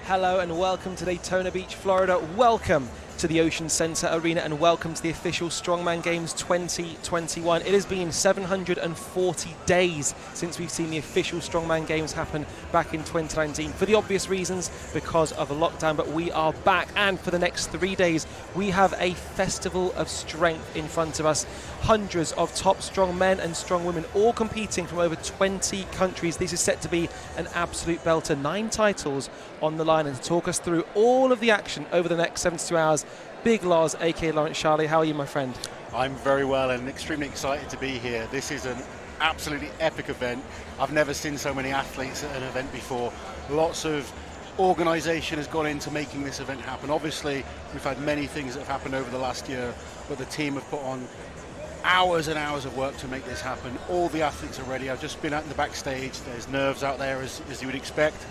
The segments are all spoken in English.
Hello and welcome to Daytona Beach, Florida. Welcome to the Ocean Center Arena and welcome to the official Strongman Games 2021. It has been 740 days since we've seen the official Strongman Games happen back in 2019. For the obvious reasons, because of a lockdown, but we are back, and for the next 3 days we have a festival of strength in front of us. Hundreds of top strong men and strong women, all competing from over 20 countries. This is set to be an absolute belter. 9 titles on the line, and to talk us through all of the action over the next 72 hours, Big Loz, aka Lawrence Charlie. How are you, my friend? I'm very well and extremely excited to be here. This is an absolutely epic event. I've never seen so many athletes at an event before. Lots of organisation has gone into making this event happen. Obviously, we've had many things that have happened over the last year, but the team have put on hours and hours of work to make this happen. All the athletes are ready. I've just been out in the backstage. There's nerves out there, as you would expect,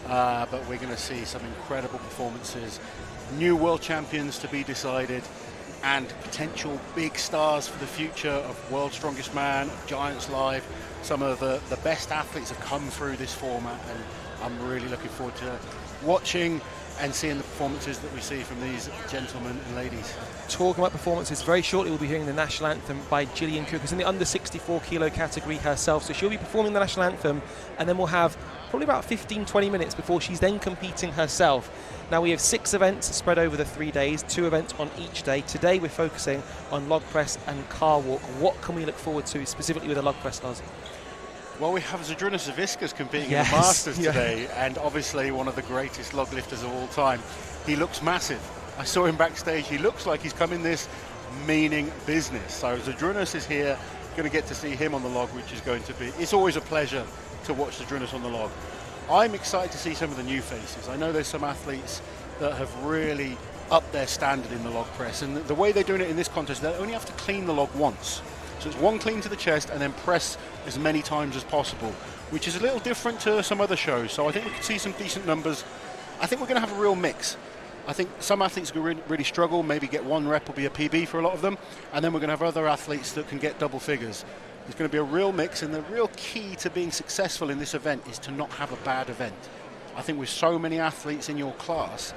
but we're going to see some incredible performances. New world champions to be decided, and potential big stars for the future of World's Strongest Man, of Giants Live. Some of the best athletes have come through this format, and I'm really looking forward to watching and seeing the performances that we see from these gentlemen and ladies. Talking about performances, very shortly we'll be hearing the national anthem by Gillian Cook, who's in the under 64 kilo category herself, so she'll be performing the national anthem, and then we'll have probably about 15-20 minutes before she's then competing herself. Now we have 6 events spread over the 3 days, 2 events on each day. Today we're focusing on log press and car walk. What can we look forward to specifically with the log press, Loz? Well, we have Zydrunas Savickas competing in the Masters today, and obviously one of the greatest log lifters of all time. He looks massive. I saw him backstage. He looks like he's come in this meaning business. So Zydrunas is here. Going to get to see him on the log, which is going to be, it's always a pleasure to watch Zydrunas on the log. I'm excited to see some of the new faces. I know there's some athletes that have really upped their standard in the log press, and the way they're doing it in this contest, they only have to clean the log once. So it's one clean to the chest and then press as many times as possible, which is a little different to some other shows. So I think we could see some decent numbers. I think we're going to have a real mix. I think some athletes can really struggle, maybe get 1 rep will be a PB for a lot of them, and then we're going to have other athletes that can get double figures. There's going to be a real mix, and the real key to being successful in this event is to not have a bad event. I think with so many athletes in your class,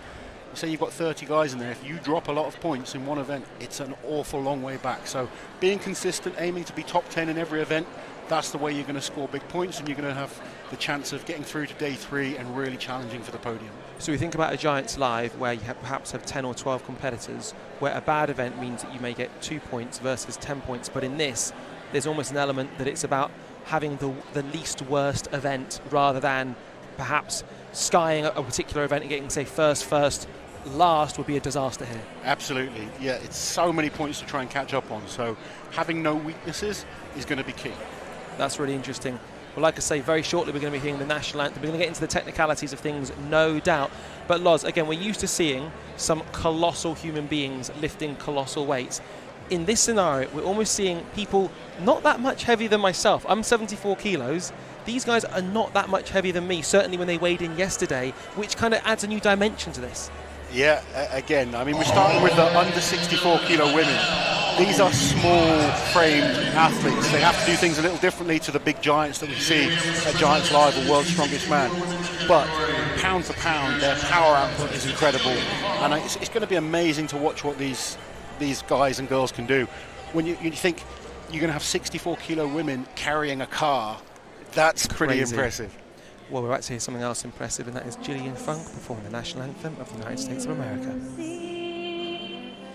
say you've got 30 guys in there, if you drop a lot of points in one event, it's an awful long way back. So being consistent, aiming to be top 10 in every event, that's the way you're going to score big points, and you're going to have the chance of getting through to day 3 and really challenging for the podium. So we think about a Giants Live where you perhaps have 10 or 12 competitors, where a bad event means that you may get 2 points versus 10 points, but in this there's almost an element that it's about having the least worst event rather than perhaps skying a particular event and getting, say, first, last would be a disaster here. Absolutely, yeah, it's so many points to try and catch up on, so having no weaknesses is going to be key. That's really interesting. Well, like I say, very shortly we're going to be hearing the national anthem. We're going to get into the technicalities of things, no doubt. But Loz, again, we're used to seeing some colossal human beings lifting colossal weights. In this scenario, we're almost seeing people not that much heavier than myself. I'm 74 kilos. These guys are not that much heavier than me, certainly when they weighed in yesterday, which kind of adds a new dimension to this. Yeah, again, I mean, we're starting with the under 64 kilo women. These are small framed athletes. They have to do things a little differently to the big giants that we see at Giants Live or World's Strongest Man. But pound for pound, their power output is incredible. And it's going to be amazing to watch what these guys and girls can do. When you think you're going to have 64 kilo women carrying a car, that's pretty impressive. Well, we're about to hear something else impressive, and that is Gillian Funk performing the national anthem of the United States of America.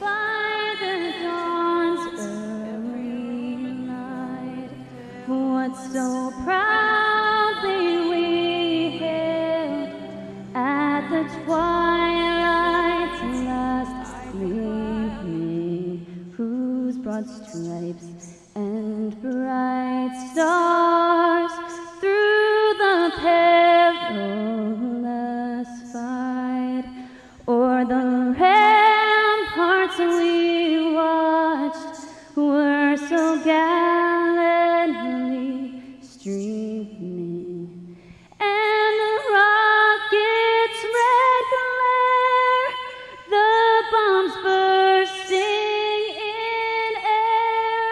By the dawn's early light, what so proudly we hailed at the twilight's last gleaming, whose broad stripes and bright stars through the perilous fight, o'er the ramparts we watched, were so gallantly streaming, and the rocket's red glare, the bombs bursting in air,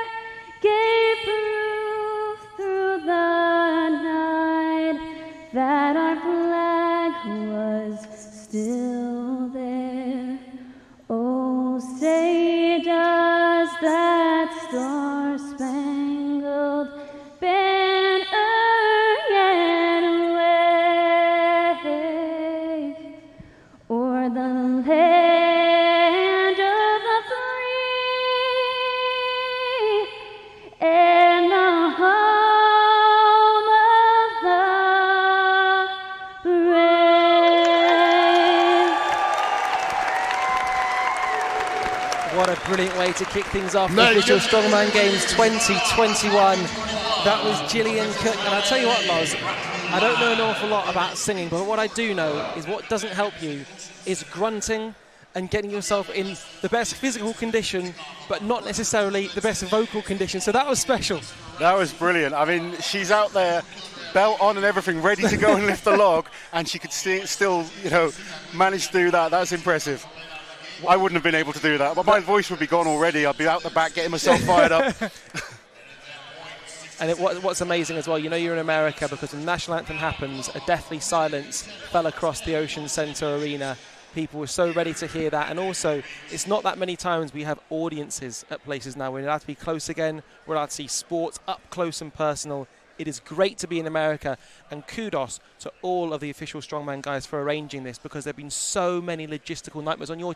gave proof through Brilliant way to kick things off. The official Strongman Games 2021. That was Gillian Cook. And I'll tell you what, Loz, I don't know an awful lot about singing, but what I do know is what doesn't help you is grunting and getting yourself in the best physical condition, but not necessarily the best vocal condition. So that was special. That was brilliant. I mean, she's out there, belt on and everything, ready to go and lift the log, and she could still, you know, manage to do that. That's impressive. I wouldn't have been able to do that, but my voice would be gone already. I'd be out the back getting myself fired up. And what's amazing as well, you know you're in America because when the national anthem happens, a deathly silence fell across the Ocean Center Arena. People were so ready to hear that. And also, it's not that many times we have audiences at places now. We're allowed to be close again. We're allowed to see sports up close and personal. It is great to be in America. And kudos to all of the official Strongman guys for arranging this, because there have been so many logistical nightmares. On your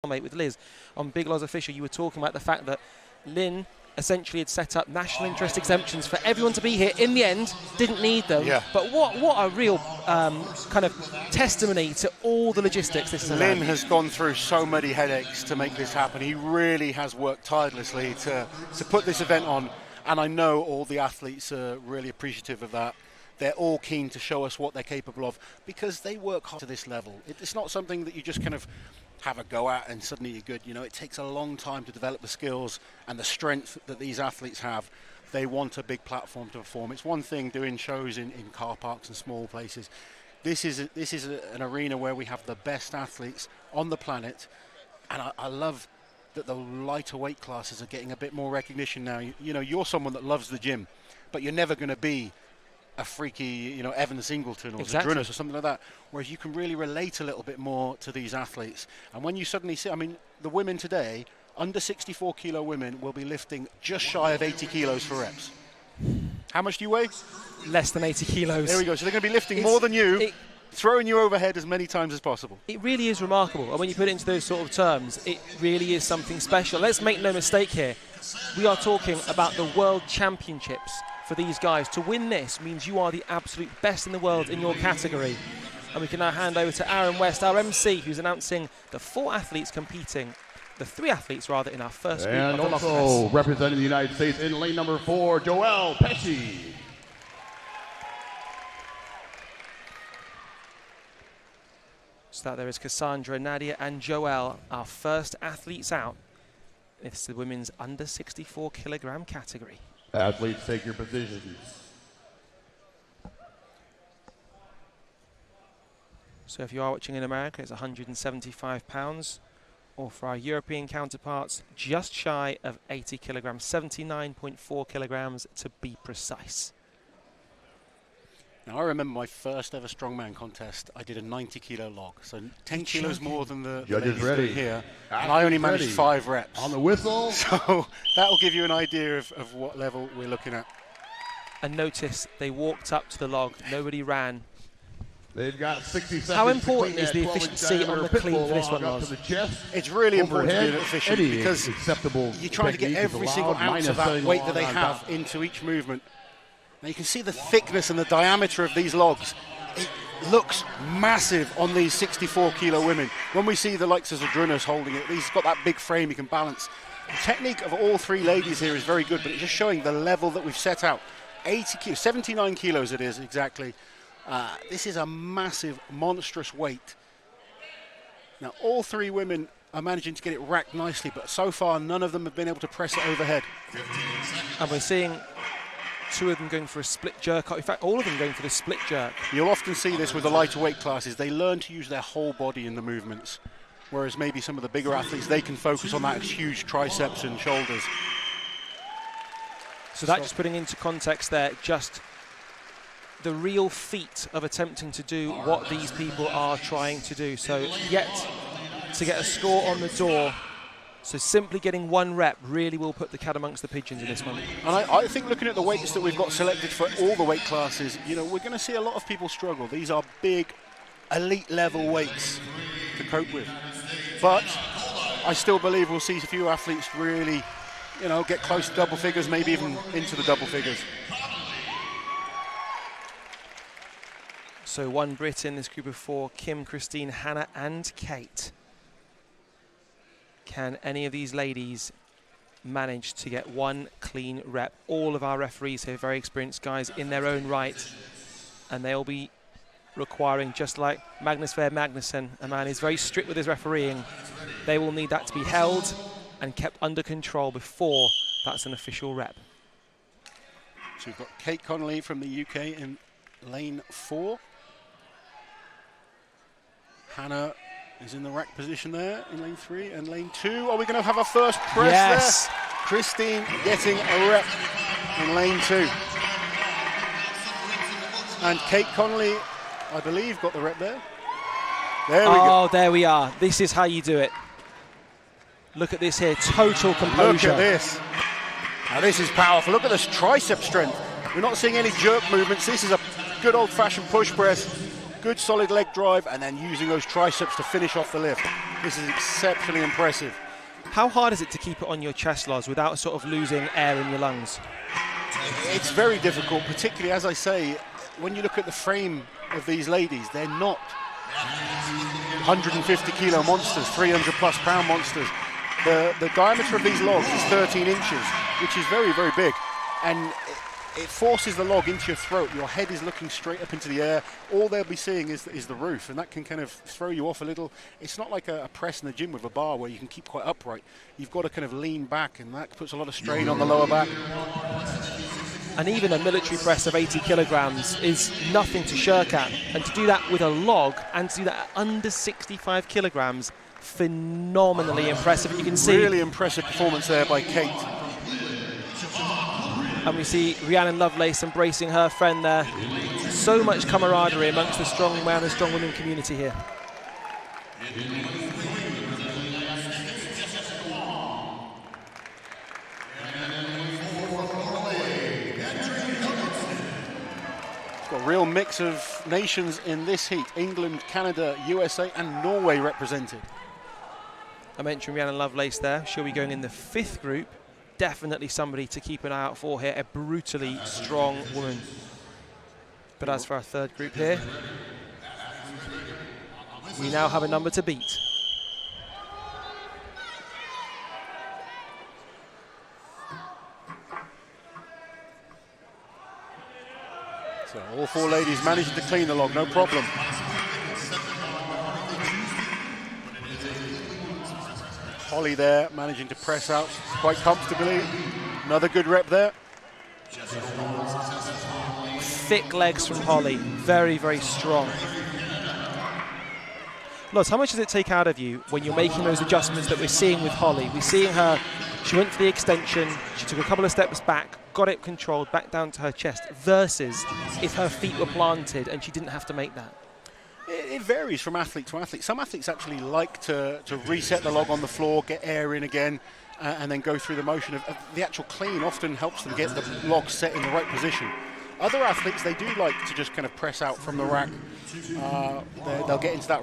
mate with Liz, on Big Loz Official, you were talking about the fact that Lynn essentially had set up national interest exemptions for everyone to be here. In the end, didn't need them. Yeah. But what a real kind of testimony to all the logistics this is. Lynn has gone through so many headaches to make this happen. He really has worked tirelessly to put this event on, and I know all the athletes are really appreciative of that. They're all keen to show us what they're capable of because they work hard to this level. It's not something that you just kind of have a go at and suddenly you're good. You know, it takes a long time to develop the skills and the strength that these athletes have. They want a big platform to perform. It's one thing doing shows in car parks and small places. This is an arena where we have the best athletes on the planet, and I love that the lighter weight classes are getting a bit more recognition now. You know, you're someone that loves the gym, but you're never going to be a freaky, you know, Evan Singleton or Zadrunas or something like that, whereas you can really relate a little bit more to these athletes. And when you suddenly see, I mean, the women today, under 64 kilo women will be lifting just shy of 80 kilos for reps. How much do you weigh? Less than 80 kilos. There we go. So they're going to be lifting more than you, throwing you overhead as many times as possible. It really is remarkable. And when you put it into those sort of terms, it really is something special. Let's make no mistake here. We are talking about the World Championships for these guys. To win this means you are the absolute best in the world in your category. And we can now hand over to Aaron West, our MC, who's announcing the three athletes rather, in our first group and of the also representing the United States in lane number 4, Joelle Pesci. So there is Cassandra, Nadia and Joelle, our first athletes out. It's the women's under 64 kilogram category. Athletes, take your positions. So if you are watching in America, it's 175 pounds, or for our European counterparts, just shy of 80 kilograms, 79.4 kilograms to be precise. Now, I remember my first ever strongman contest. I did a 90 kilo log, so 10 kilos more than the ladies doing here. And I only managed 5 reps. On the whistle. So that will give you an idea of what level we're looking at. And notice they walked up to the log, nobody ran. They've got 60 seconds. How important is the efficiency on the clean for this one, Loz? It's really important to be efficient because you're trying to get every single ounce of that weight that they have into each movement. Now you can see the thickness and the diameter of these logs. It looks massive on these 64 kilo women. When we see the likes of Zadrunas holding it, he's got that big frame he can balance. The technique of all 3 ladies here is very good, but it's just showing the level that we've set out. 80 kilos, 79 kilos it is exactly. This is a massive, monstrous weight. Now all 3 women are managing to get it racked nicely, but so far none of them have been able to press it overhead. And we're seeing 2 of them going for a split jerk. In fact, all of them going for the split jerk. You'll often see this with the lighter weight classes. They learn to use their whole body in the movements, whereas maybe some of the bigger athletes, they can focus on that huge triceps and shoulders. So that just putting into context there, just the real feat of attempting to do what these people are trying to do. So yet to get a score on the door. So simply getting 1 rep really will put the cat amongst the pigeons in this one. And I think looking at the weights that we've got selected for all the weight classes, you know, we're going to see a lot of people struggle. These are big, elite level weights to cope with. But I still believe we'll see a few athletes really, you know, get close to double figures, maybe even into the double figures. So 1 Brit in this group of 4, Kim, Christine, Hannah and Kate. Can any of these ladies manage to get one clean rep? All of our referees here, very experienced guys in their own right, and they'll be requiring, just like Magnus Ver Magnussen, a man who's very strict with his refereeing, they will need that to be held and kept under control before that's an official rep. So we've got Kate Connolly from the UK in lane 4. Hannah is in the rack position there in lane 3, and lane 2. Are we going to have our first press there? Christine getting a rep in lane 2. And Kate Connolly, I believe, got the rep there. There we go. Oh, there we are. This is how you do it. Look at this here, total composure. Look at this. Now this is powerful. Look at this tricep strength. We're not seeing any jerk movements. This is a good old-fashioned push press. Good solid leg drive, and then using those triceps to finish off the lift. This is exceptionally impressive. How hard is it to keep it on your chest, Lars, without sort of losing air in your lungs? It's very difficult, particularly, as I say, when you look at the frame of these ladies, they're not 150 kilo monsters, 300 plus pound monsters. The diameter of these logs is 13 inches, which is very, very big. And it forces the log into your throat. Your head is looking straight up into the air. All they'll be seeing is the roof, and that can kind of throw you off a little. It's not like a press in the gym with a bar where you can keep quite upright. You've got to kind of lean back, and that puts a lot of strain on the lower back. And even a military press of 80 kilograms is nothing to shirk at. And to do that with a log, and to do that at under 65 kilograms, phenomenally impressive. You can see really impressive performance there by Kate. And we see Rhiannon Lovelace embracing her friend there. So much camaraderie amongst the strongman and strong women community here. It's got a real mix of nations in this heat. England, Canada, USA and Norway represented. I mentioned Rhiannon Lovelace there. She'll be going in the 5th group. Definitely somebody to keep an eye out for here, a brutally strong woman. But as for our 3rd group here, we now have a number to beat. So all 4 ladies managing to clean the log, no problem. Holly there, managing to press out quite comfortably. Another good rep there. Thick legs from Holly, very, very strong. Lots, how much does it take out of you when you're making those adjustments that we're seeing with Holly? We're seeing her, she went for the extension, she took a couple of steps back, got it controlled back down to her chest, versus if her feet were planted and she didn't have to make that. It varies from athlete to athlete. Some athletes actually like to reset the log on the floor, get air in again, and then go through the motion of the actual clean. Often helps them get the log set in the right position. Other athletes, they do like to just kind of press out from the rack. They'll get into that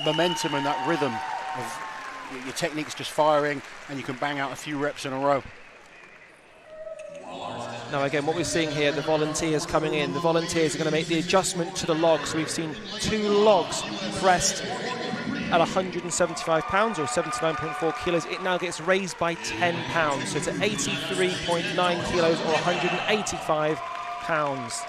momentum and that rhythm of your technique's just firing, and you can bang out a few reps in a row. Now again, what we're seeing here, the volunteers coming in. The volunteers are going to make the adjustment to the log. So we've seen 2 logs pressed at 175 pounds or 79.4 kilos. It now gets raised by 10 pounds. So it's at 83.9 kilos or 185 pounds.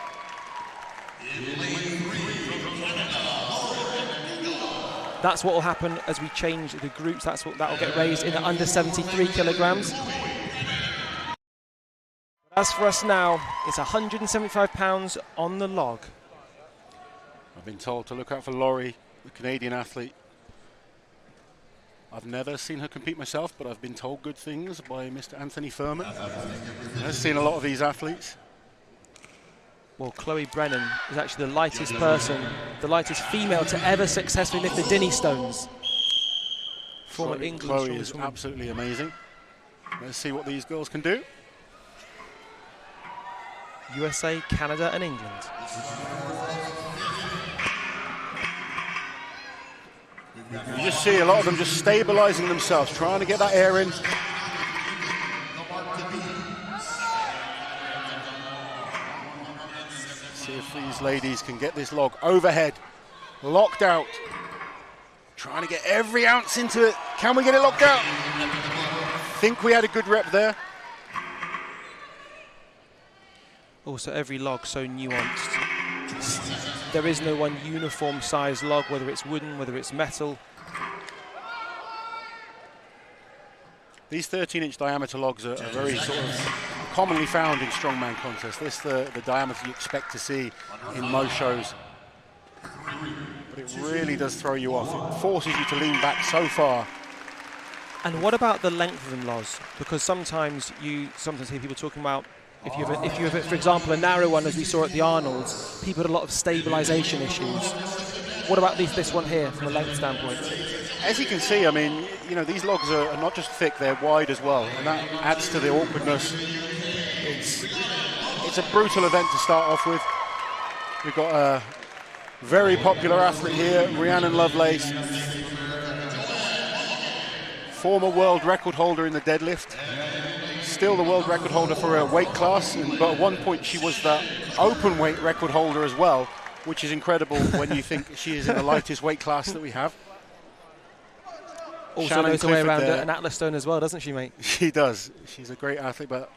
That's what will happen as we change the groups. That will get raised in at under 73 kilograms. As for us now, it's 175 pounds on the log. I've been told to look out for Laurie, the Canadian athlete. I've never seen her compete myself, but I've been told good things by Mr. Anthony Furman. I've seen a lot of these athletes. Well, Chloe Brennan is actually the lightest person, the lightest female to ever successfully lift the Dinnie stones. Former England Chloe is absolutely amazing. Let's see what these girls can do. USA, Canada and England. You just see a lot of them just stabilising themselves, trying to get that air in. See if these ladies can get this log overhead, locked out. trying to get every ounce into it. Can we get it locked out? I think we had a good rep there. Also, every log so nuanced. There is no one uniform size log, whether it's wooden, whether it's metal. These 13-inch diameter logs are very sort of commonly found in strongman contests. This is the diameter you expect to see in most shows. But it really does throw you off. It forces you to lean back so far. And what about the length of them, Loz? Because sometimes you hear people talking about if you have, for example, a narrow one, as we saw at the Arnolds, people had a lot of stabilization issues. What about this one here from a length standpoint? As you can see, I mean, you know, these logs are not just thick, they're wide as well, and that adds to the awkwardness. It's a brutal event to start off with. We've got a very popular athlete here, Rhiannon Lovelace, former world record holder in the deadlift, still the world record holder for her weight class, but at one point she was the open weight record holder as well, which is incredible when you think she is in the lightest weight class that we have. Also knows her way around an Atlas stone as well, doesn't she, mate? She does. She's a great athlete, but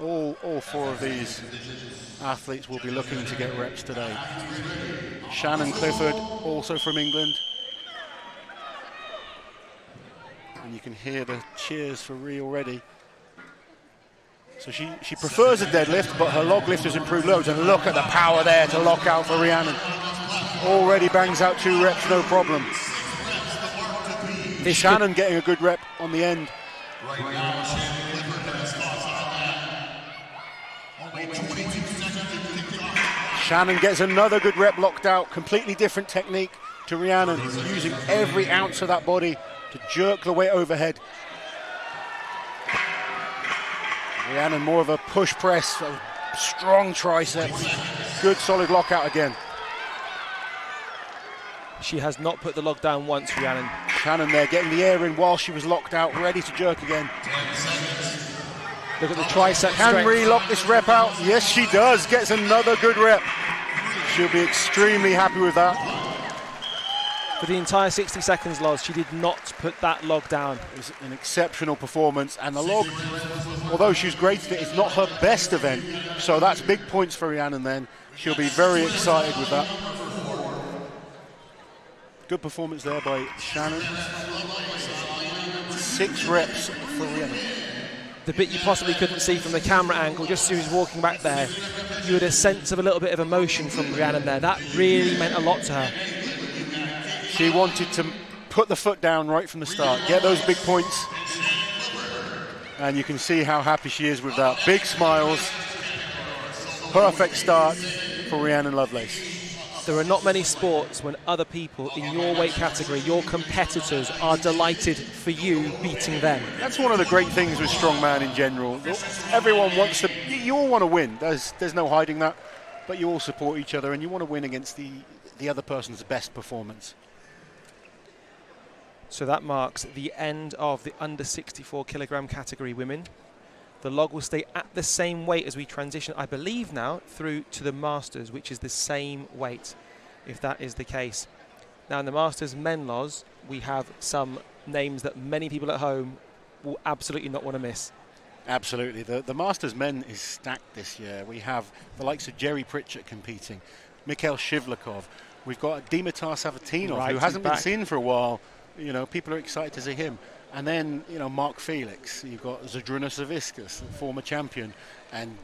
all four of these athletes will be looking to get reps today. Shannon Clifford, also from England. And you can hear the cheers for Rhea already. So she prefers a deadlift, but her log lift has improved loads. And look at the power there to lock out for Rhiannon. Already bangs out 2 reps, no problem. Shannon getting a good rep on the end. Shannon gets another good rep locked out. Completely different technique to Rhiannon, using every ounce of that body to jerk the weight overhead. Rhiannon more of a push press, a strong triceps. Good solid lockout again. She has not put the log down once, Rhiannon. Shannon there getting the air in while she was locked out, ready to jerk again. Look at the tricep Can strength. Rhea lock this rep out? Yes, she does. Gets another good rep. She'll be extremely happy with that. For the entire 60 seconds, Loz, she did not put that log down. It was an exceptional performance, and the log, although she's great at it, it's not her best event, so that's big points for Rhiannon then. She'll be very excited with that. Good performance there by Shannon. 6 reps for Rhiannon. The bit you possibly couldn't see from the camera angle, just as she was walking back there, you had a sense of a little bit of emotion from Rhiannon there. That really meant a lot to her. She wanted to put the foot down right from the start, get those big points, and you can see how happy she is with that. Big smiles, perfect start for Rhiannon Lovelace. There are not many sports when other people in your weight category, your competitors, are delighted for you beating them. That's one of the great things with strongman in general. Everyone wants to, you all want to win. There's no hiding that, but you all support each other and you want to win against the other person's best performance. So that marks the end of the under 64 kilogram category women. The log will stay at the same weight as we transition, I believe now, through to the Masters, which is the same weight, if that is the case. Now in the Masters men, Loz, we have some names that many people at home will absolutely not want to miss. Absolutely. The Masters men is stacked this year. We have the likes of Jerry Pritchett competing, Mikhail Shivlikov. We've got Dimitar Savatinov, who hasn't been seen for a while. You know, people are excited to see him. And then, you know, Mark Felix. You've got Zydrunas Savickas, the former champion, and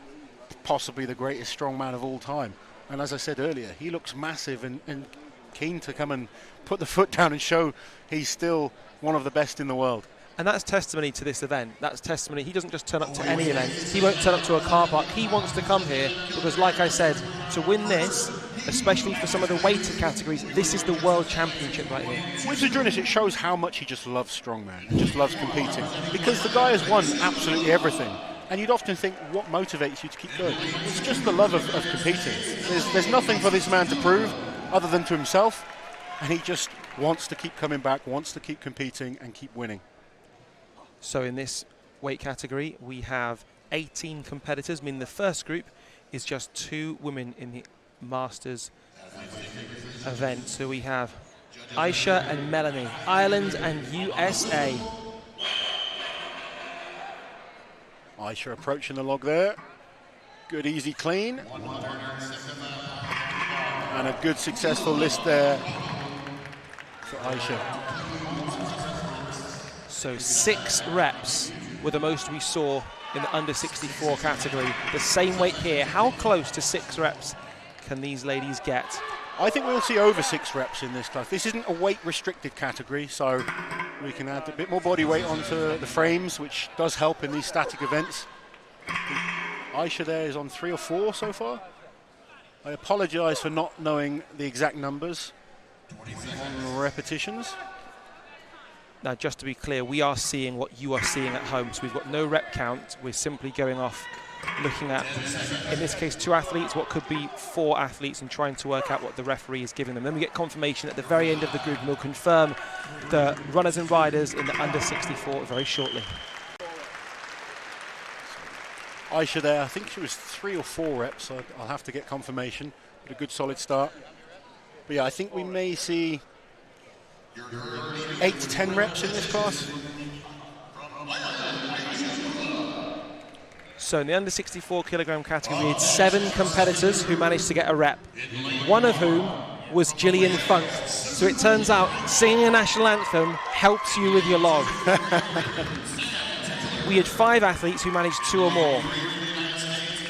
possibly the greatest strongman of all time. And as I said earlier, he looks massive and keen to come and put the foot down and show he's still one of the best in the world. And that's testimony to this event. That's testimony. He doesn't just turn up to any event. He won't turn up to a car park. He wants to come here because, like I said, to win this, especially for some of the weighted categories, this is the World Championship right here. With Zydrunas, it shows how much he just loves strongman. He just loves competing. Because the guy has won absolutely everything. And you'd often think, what motivates you to keep going? It's just the love of competing. There's nothing for this man to prove other than to himself. And he just wants to keep coming back, wants to keep competing and keep winning. So in this weight category, we have 18 competitors. I mean, the first group is just 2 women in the Masters event. So we have Aisha and Melanie, Ireland and USA. Aisha approaching the log there. Good, easy, clean. And a good, successful list there for Aisha. So 6 reps were the most we saw in the under 64 category. The same weight here. How close to 6 reps can these ladies get? I think we'll see over 6 reps in this class. This isn't a weight-restricted category, so we can add a bit more body weight onto the frames, which does help in these static events. Aisha there is on 3 or 4 so far. I apologise for not knowing the exact numbers on repetitions. Now, just to be clear, we are seeing what you are seeing at home. So we've got no rep count. We're simply going off looking at, in this case, 2 athletes, what could be 4 athletes, and trying to work out what the referee is giving them. Then we get confirmation at the very end of the group, and we'll confirm the runners and riders in the under 64 very shortly. Aisha there, I think she was 3 or 4 reps, so I'll have to get confirmation, but a good solid start. But yeah, I think we may see 8 to 10 reps in this class. So in the under 64 kilogram category, we had 7 competitors who managed to get a rep, one of whom was Gillian Funk. So it turns out singing a national anthem helps you with your log. We had 5 athletes who managed 2 or more,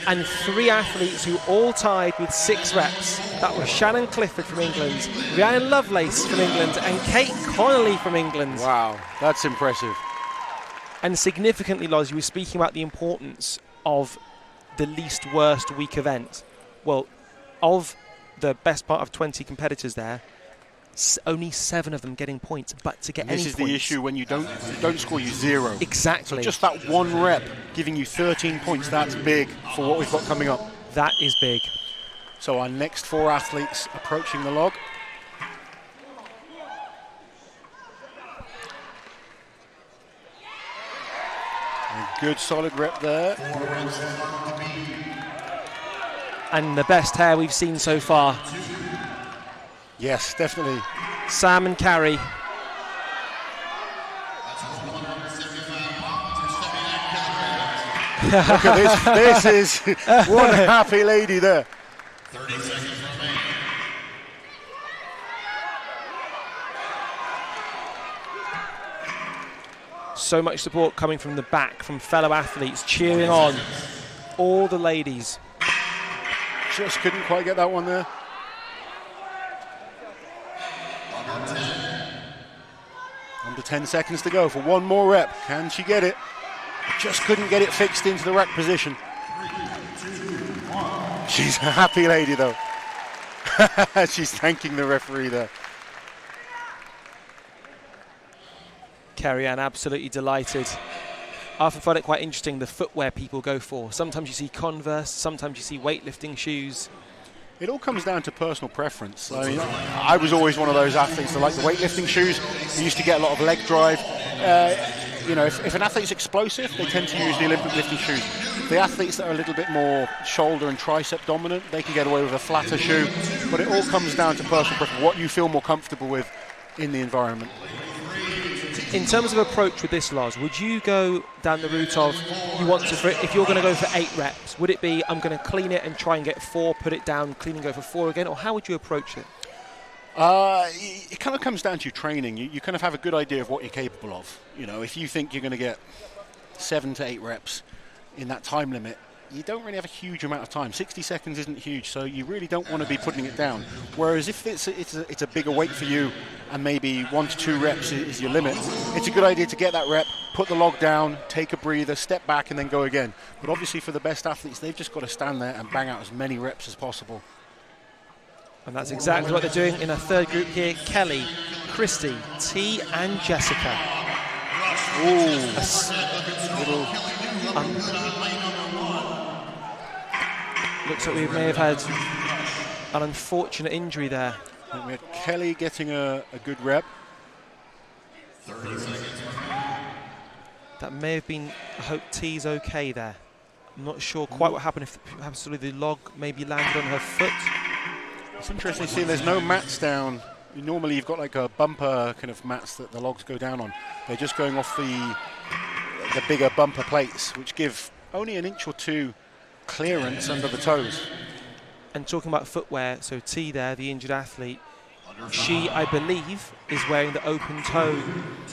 and 3 athletes who all tied with 6 reps. That was Shannon Clifford from England, Rhiannon Lovelace from England, and Kate Connolly from England. Wow, that's impressive. And significantly, Loz, you were speaking about the importance of the least worst week event. Well, of the best part of 20 competitors there, only 7 of them getting points, but to get any points. This is the issue when you don't score you 0. Exactly. So just that 1 rep giving you 13 points, that's big for what we've got coming up. That is big. So our next 4 athletes approaching the log. A good solid rep there. And the best hair we've seen so far. Yes, definitely. Sam and Carrie. Look at this. This is one happy lady there. 30 seconds remaining. So much support coming from the back, from fellow athletes, cheering on all the ladies. Just couldn't quite get that one there. Under 10 seconds to go for 1 more rep. Can she get it? Just couldn't get it fixed into the rack position. She's a happy lady though. She's thanking the referee there. Carrie Ann absolutely delighted. I often find it quite interesting the footwear people go for. Sometimes you see Converse, sometimes you see weightlifting shoes. It all comes down to personal preference. I mean, I was always one of those athletes that like the weightlifting shoes. We used to get a lot of leg drive. You know, if an athlete's explosive, they tend to use the Olympic lifting shoes. The athletes that are a little bit more shoulder and tricep dominant, they can get away with a flatter shoe. But it all comes down to personal preference, what you feel more comfortable with in the environment. In terms of approach with this, Loz, would you go down the route of you want to, if you're going to go for 8 reps, would it be I'm going to clean it and try and get 4, put it down, clean and go for 4 again, or how would you approach it? It kind of comes down to your training. You kind of have a good idea of what you're capable of. You know, if you think you're going to get 7 to 8 reps in that time limit, you don't really have a huge amount of time. 60 seconds isn't huge, so you really don't want to be putting it down. Whereas if it's a bigger weight for you and maybe 1 to 2 reps is your limit, it's a good idea to get that rep, put the log down, take a breather, step back and then go again. But obviously for the best athletes, they've just got to stand there and bang out as many reps as possible. And that's exactly what they're doing in a third group here. Kelly, Christy, T and Jessica. Ooh. Looks like we may have had an unfortunate injury there. We had Kelly getting a good rep. 30 seconds. That may have been, I hope T's okay there. I'm not sure quite what happened, if absolutely the log maybe landed on her foot. It's interesting seeing there's no mats down Normally you've got like a bumper kind of mats that the logs go down on. They're just going off the bigger bumper plates, which give only an inch or two clearance under the toes. And talking about footwear, so T there, the injured athlete, she, I believe, is wearing the open toe.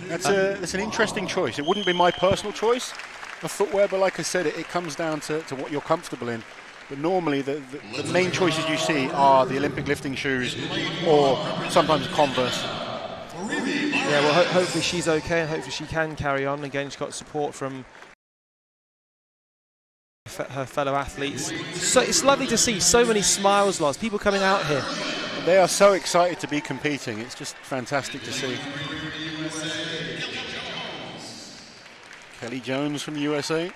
That's an interesting choice. It wouldn't be my personal choice of footwear, but like I said, it comes down to what you're comfortable in. But normally the main choices you see are the Olympic lifting shoes or sometimes Converse. Yeah, well, hopefully she's okay and hopefully she can carry on. Again, she's got support from her fellow athletes. So it's lovely to see so many smiles, Loz, people coming out here. They are so excited to be competing. It's just fantastic to see. Kelly Jones from the USA.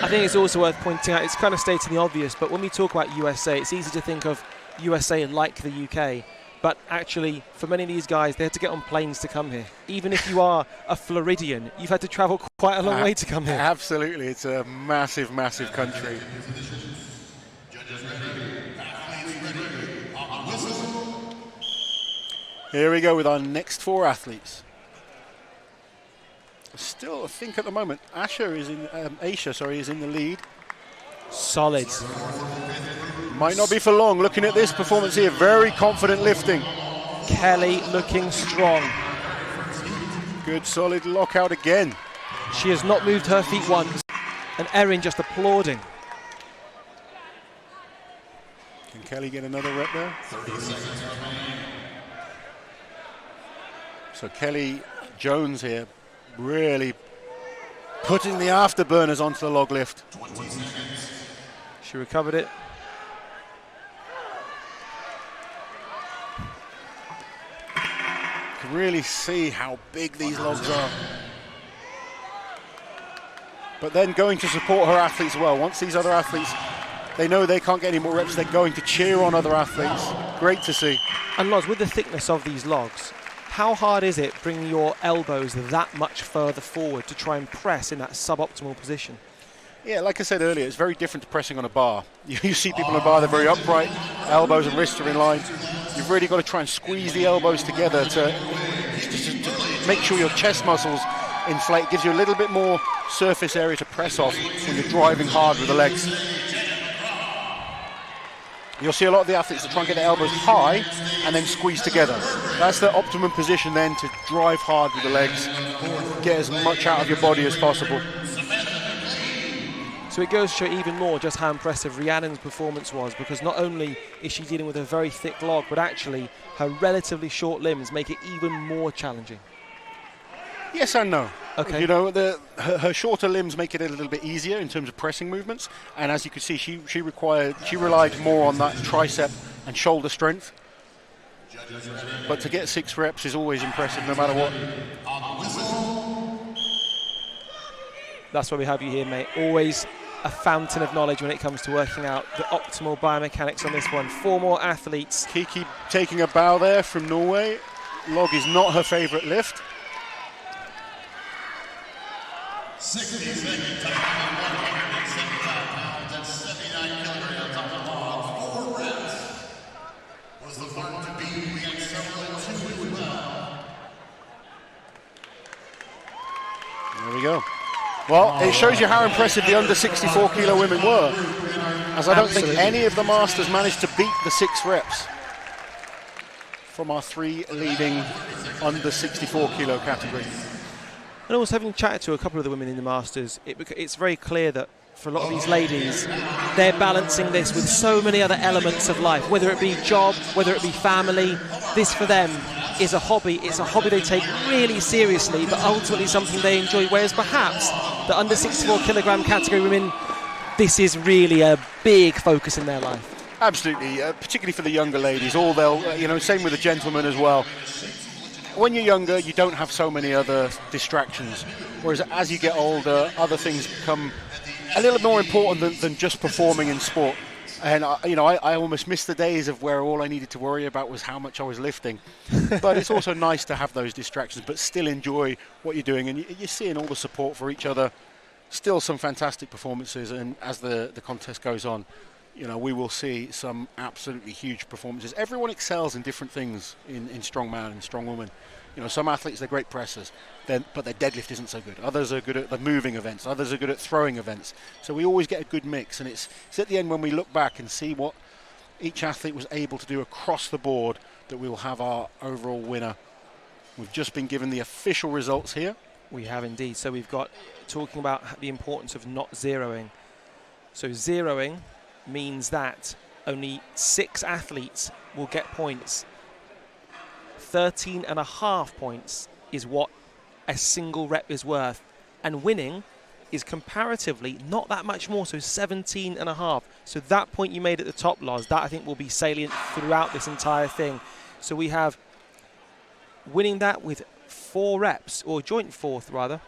I think it's also worth pointing out, it's kind of stating the obvious, but when we talk about USA, it's easy to think of USA like the UK. But actually, for many of these guys, they had to get on planes to come here. Even if you are a Floridian, you've had to travel quite a long way to come here. Absolutely, it's a massive, massive country. Here we go with our next 4 athletes. Still, I think at the moment, Aisha is in the lead. Solid. Might not be for long. Looking at this performance here, very confident lifting. Kelly looking strong. Good solid lockout again. She has not moved her feet once, and Erin just applauding. Can Kelly get another rep there? So Kelly Jones here, really putting the afterburners onto the log lift. She recovered it. You can really see how big these logs are. But then going to support her athletes well. Once these other athletes, they know they can't get any more reps, they're going to cheer on other athletes. Great to see. And Loz, with the thickness of these logs, how hard is it bringing your elbows that much further forward to try and press in that suboptimal position? Yeah, like I said earlier, it's very different to pressing on a bar. You see people on a bar, they're very upright, elbows and wrists are in line. You've really got to try and squeeze the elbows together to make sure your chest muscles inflate. It gives you a little bit more surface area to press off when you're driving hard with the legs. You'll see a lot of the athletes that try and get their elbows high and then squeeze together. That's the optimum position then to drive hard with the legs, get as much out of your body as possible. So it goes to show even more just how impressive Rhiannon's performance was, because not only is she dealing with a very thick log, but actually her relatively short limbs make it even more challenging. Yes and no. Okay. You know, her shorter limbs make it a little bit easier in terms of pressing movements, and as you could see, she relied more on that tricep and shoulder strength. But to get 6 reps is always impressive, no matter what. That's why we have you here, mate. Always a fountain of knowledge when it comes to working out the optimal biomechanics on this one. 4 more athletes. Kiki taking a bow there from Norway. Log is not her favourite lift. 175 pounds and 79 kilograms on the log, 4 reps. Was the fun to beat? We had several 2 as well. There we go. Well, it shows you how impressive the under 64 kilo women were, as I don't think any of the masters managed to beat the 6 reps from our 3 leading under 64 kilo category. And also, having chatted to a couple of the women in the Masters, it's very clear that for a lot of these ladies, they're balancing this with so many other elements of life, whether it be job, whether it be family. This for them is a hobby. It's a hobby they take really seriously, but ultimately something they enjoy, whereas perhaps the under 64 kilogram category women, this is really a big focus in their life. Absolutely, particularly for the younger ladies. Same with the gentlemen as well. When you're younger, you don't have so many other distractions, whereas as you get older, other things become a little more important than just performing in sport. And I almost missed the days of where all I needed to worry about was how much I was lifting. But it's also nice to have those distractions, but still enjoy what you're doing. And you're seeing all the support for each other. Still some fantastic performances, and as the contest goes on, you know, we will see some absolutely huge performances. Everyone excels in different things in strongman and strongwoman. You know, some athletes, they're great pressers, but their deadlift isn't so good. Others are good at the moving events. Others are good at throwing events. So we always get a good mix, and it's at the end when we look back and see what each athlete was able to do across the board that we will have our overall winner. We've just been given the official results here. We have indeed. So we've got talking about the importance of not zeroing. So zeroing means that only 6 athletes will get points. 13.5 points is what a single rep is worth. And winning is comparatively not that much more, so 17.5. So that point you made at the top, Loz, that I think will be salient throughout this entire thing. So we have winning that with 4 reps, or joint 4th rather,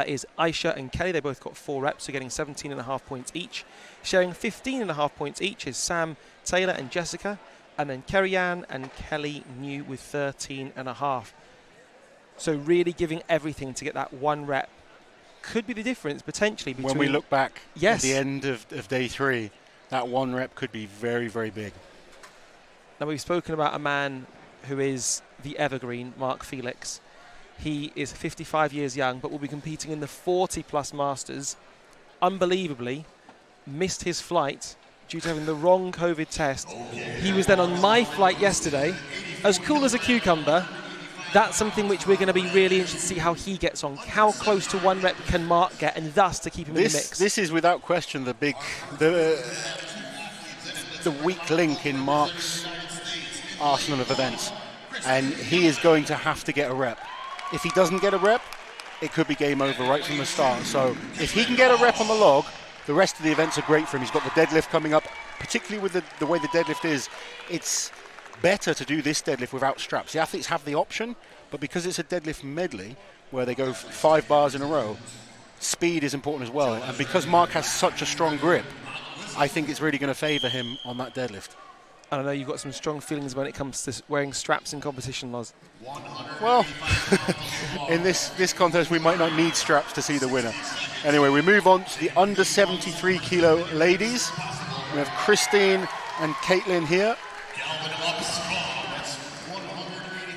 is Aisha and Kelly. They both got 4 reps, so getting 17.5 points each. Sharing 15.5 points each is Sam, Taylor and Jessica. And then Kerry-Ann and Kelly New with 13.5. So really giving everything to get that 1 rep could be the difference potentially between... When we look back yes. at the end of day 3, that 1 rep could be very, very big. Now we've spoken about a man who is the evergreen, Mark Felix. He is 55 years young, but will be competing in the 40-plus Masters. Unbelievably, missed his flight due to having the wrong COVID test. He was then on my flight yesterday, as cool as a cucumber. That's something which we're going to be really interested to see how he gets on. How close to 1 rep can Mark get, and thus to keep him in the mix. This is without question the weak link in Mark's arsenal of events, and he is going to have to get a rep. If he doesn't get a rep, it could be game over right from the start. So if he can get a rep on the log, the rest of the events are great for him. He's got the deadlift coming up, particularly with the way the deadlift is. It's better to do this deadlift without straps. The athletes have the option, but because it's a deadlift medley where they go 5 bars in a row, speed is important as well. And because Mark has such a strong grip, I think it's really going to favour him on that deadlift. I know you've got some strong feelings when it comes to wearing straps in competition, Loz. Well, in this contest, we might not need straps to see the winner. Anyway, we move on to the under 73 kilo ladies. We have Christine and Caitlin here.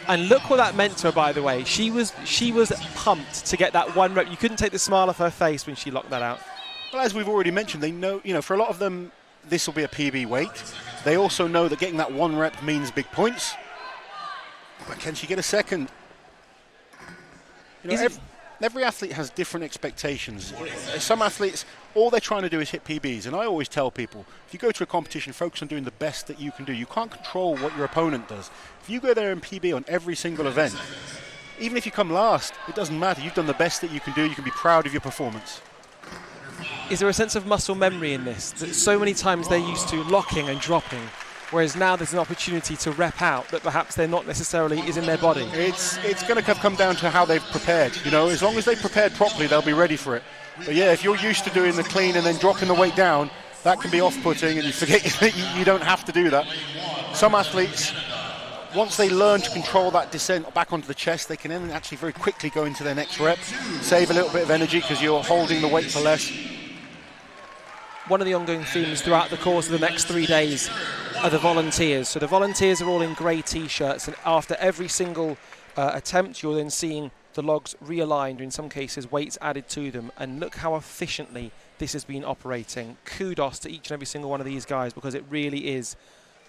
And look what that meant to her, by the way. She was pumped to get that 1 rep. You couldn't take the smile off her face when she locked that out. Well, as we've already mentioned, they know, you know, for a lot of them, this will be a PB weight. They also know that getting that 1 rep means big points. But can she get a second? You know, every athlete has different expectations. Some athletes, all they're trying to do is hit PBs. And I always tell people, if you go to a competition, focus on doing the best that you can do. You can't control what your opponent does. If you go there and PB on every single event, even if you come last, it doesn't matter. You've done the best that you can do. You can be proud of your performance. Is there a sense of muscle memory in this? That so many times they're used to locking and dropping, whereas now there's an opportunity to rep out that perhaps they're not necessarily is in their body. It's going to come down to how they've prepared. You know, as long as they prepared properly, they'll be ready for it. But yeah, if you're used to doing the clean and then dropping the weight down, that can be off-putting, and you forget you don't have to do that. Some athletes, once they learn to control that descent back onto the chest, they can then actually very quickly go into their next rep, save a little bit of energy because you're holding the weight for less. One of the ongoing themes throughout the course of the next 3 days are the volunteers. So the volunteers are all in grey T-shirts, and after every single attempt, you're then seeing the logs realigned, or in some cases weights added to them. And look how efficiently this has been operating. Kudos to each and every single one of these guys, because it really is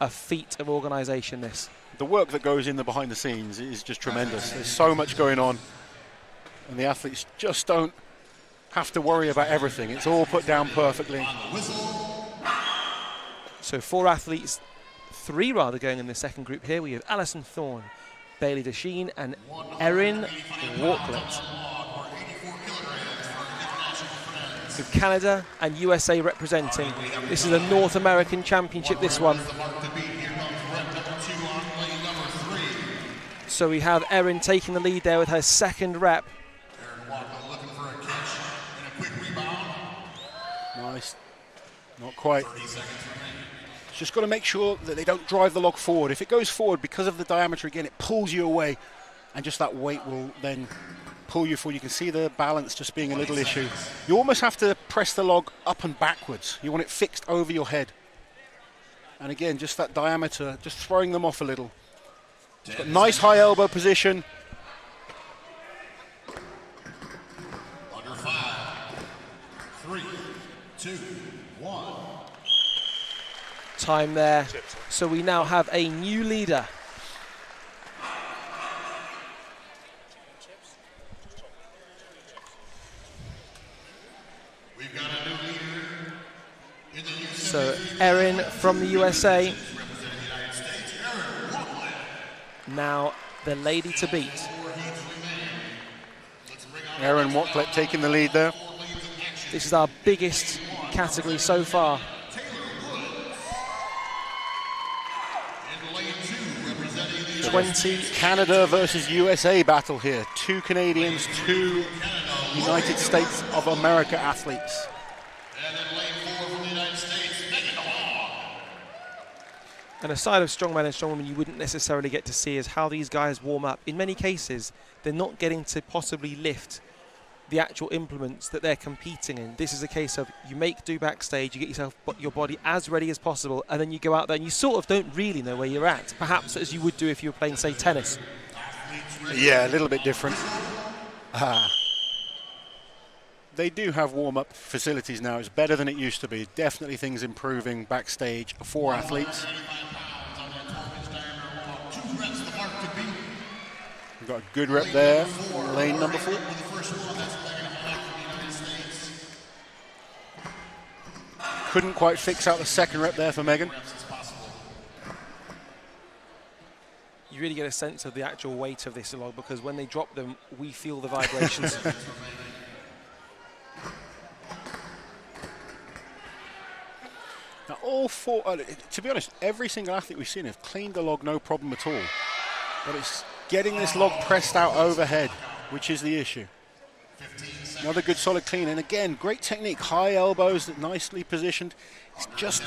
a feat of organisation, this. The work that goes in the behind the scenes is just tremendous. There's so much going on, and the athletes just don't have to worry about everything. It's all put down perfectly. So 4 athletes, 3 rather, going in the second group here. We have Alison Thorne, Bailey Desheen and Erin Walklet. With Canada and USA representing. This is a North American Championship, this one. So we have Erin taking the lead there with her second rep. Nice. Not quite. Just got to make sure that they don't drive the log forward. If it goes forward, because of the diameter again, it pulls you away, and just that weight will then pull you forward. You can see the balance just being a little issue. You almost have to press the log up and backwards. You want it fixed over your head. And again, just that diameter, just throwing them off a little. She's got nice high elbow position. Under 5, 3, 2, 1. Time there. So we now have a new leader. We've got a new leader in the U.S. So Erin from the USA. Now the lady to beat. Erin Watlett taking the lead there. This is our biggest category so far. 20. Canada versus USA battle here. 2 Canadians, 2 United States of America athletes. And then lane 4 from the United States, Megan Hall. And a side of strongman and strongwoman you wouldn't necessarily get to see is how these guys warm up. In many cases, they're not getting to possibly lift the actual implements that they're competing in. This is a case of you make do backstage, you get your body as ready as possible, and then you go out there and you sort of don't really know where you're at, perhaps as you would do if you were playing, say, tennis. Yeah, a little bit different. They do have warm-up facilities now. It's better than it used to be. Definitely things improving backstage for athletes. We've got a good rep there on lane number 4. Couldn't quite fix out the second rep there for Megan. You really get a sense of the actual weight of this log because when they drop them, we feel the vibrations. Now all 4, to be honest, every single athlete we've seen have cleaned the log no problem at all. But it's getting this log pressed out overhead, which is the issue. Another good solid clean, and again, great technique, high elbows, nicely positioned. It's just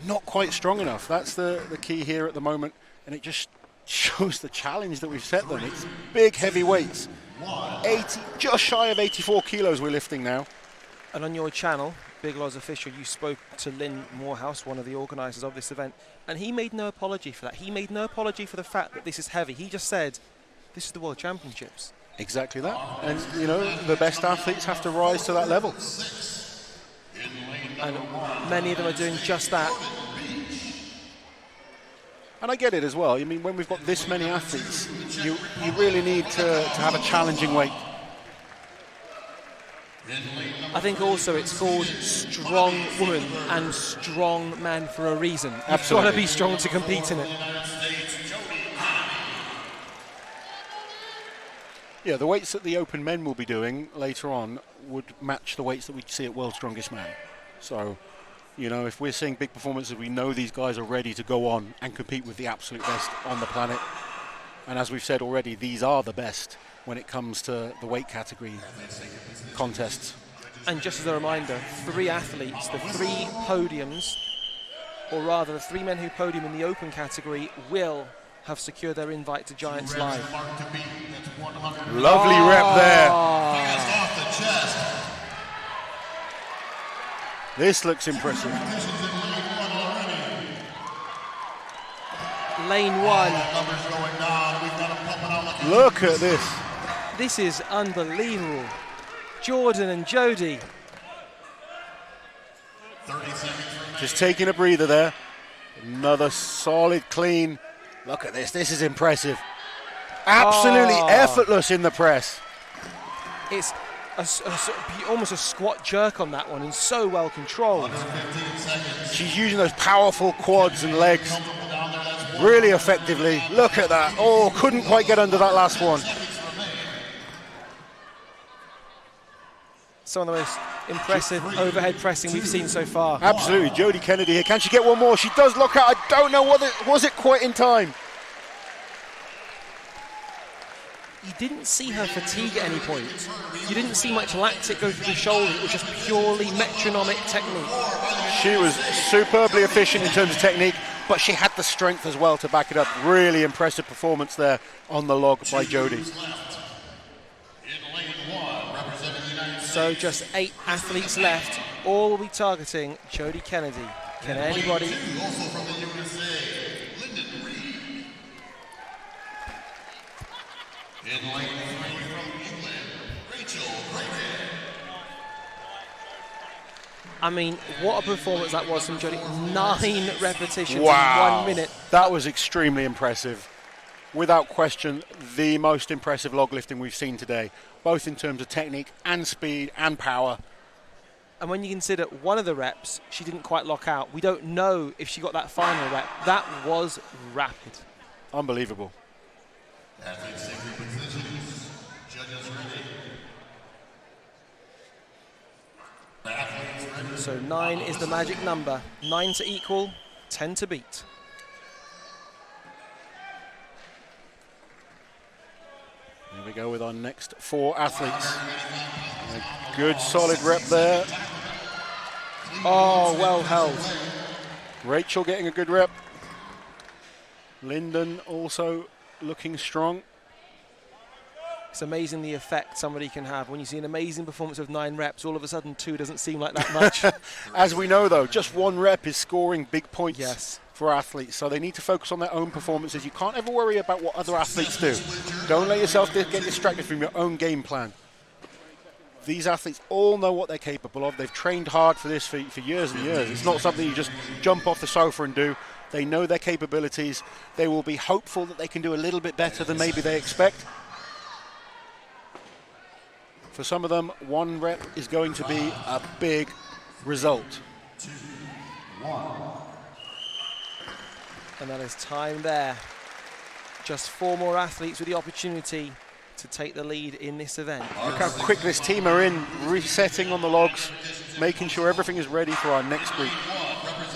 not quite strong enough. That's the key here at the moment, and it just shows the challenge that we've set them. It's big, heavy weights. 80, just shy of 84 kilos we're lifting now. And on your channel, Big Loz Official, you spoke to Lynn Morehouse, one of the organisers of this event, and he made no apology for that. He made no apology for the fact that this is heavy. He just said, this is the World Championships. Exactly that. And, you know, the best athletes have to rise to that level. And many of them are doing just that. And I get it as well. I mean, when we've got this many athletes, you really need to have a challenging weight. I think also it's called strong woman and strong man for a reason. You've got to be strong to compete in it. Yeah, the weights that the open men will be doing later on would match the weights that we see at World's Strongest Man. So, you know, if we're seeing big performances, we know these guys are ready to go on and compete with the absolute best on the planet. And as we've said already, these are the best when it comes to the weight category contests. And just as a reminder, 3 athletes, the 3 podiums, or rather the 3 men who podium in the open category will have secured their invite to Giants Live. Lovely rep there. This looks impressive. Lane 1. Look at this. This is unbelievable. Jordan and Jody. Just taking a breather there. Another solid clean. Look at this. This is impressive. Absolutely effortless in the press. It's almost a squat jerk on that one and so well controlled. She's using those powerful quads and legs really effectively. Look at that. Oh, couldn't quite get under that last one. Some of the most impressive overhead pressing we've seen so far. Absolutely. Jodie Kennedy here. Can she get one more? She does look out. I don't know whether was it quite in time. You didn't see her fatigue at any point. You didn't see much lactic go through the shoulder. It was just purely metronomic technique. She was superbly efficient in terms of technique, but she had the strength as well to back it up. Really impressive performance there on the log by Jodie. So just 8 athletes left. All will be targeting Jodie Kennedy. Can anybody? Also from the USA, Lyndon Reed. In line 3 from England, Rachel Brayden. I mean, what a performance that was from Jody. 9 repetitions in 1 minute. That was extremely impressive. Without question, the most impressive log lifting we've seen today, both in terms of technique and speed and power. And when you consider one of the reps, she didn't quite lock out. We don't know if she got that final rep. That was rapid. Unbelievable. Athletes take your positions. Judges ready. Athletes ready. So 9 is the magic number. 9 to equal, 10 to beat. Here we go with our next 4 athletes. A good solid rep there. Oh, well held. Rachel getting a good rep. Lyndon also looking strong. It's amazing the effect somebody can have. When you see an amazing performance of 9 reps, all of a sudden 2 doesn't seem like that much. As we know though, just 1 rep is scoring big points. Yes. For athletes, so they need to focus on their own performances. You can't ever worry about what other athletes do. Don't let yourself get distracted from your own game plan. These athletes all know what they're capable of. They've trained hard for this for years and years. It's not something you just jump off the sofa and do. They know their capabilities. They will be hopeful that they can do a little bit better than maybe they expect. For some of them, 1 rep is going to be a big result. 2, 1. And that is time there. Just 4 more athletes with the opportunity to take the lead in this event. Look how quick this team are in, resetting on the logs, making sure everything is ready for our next group.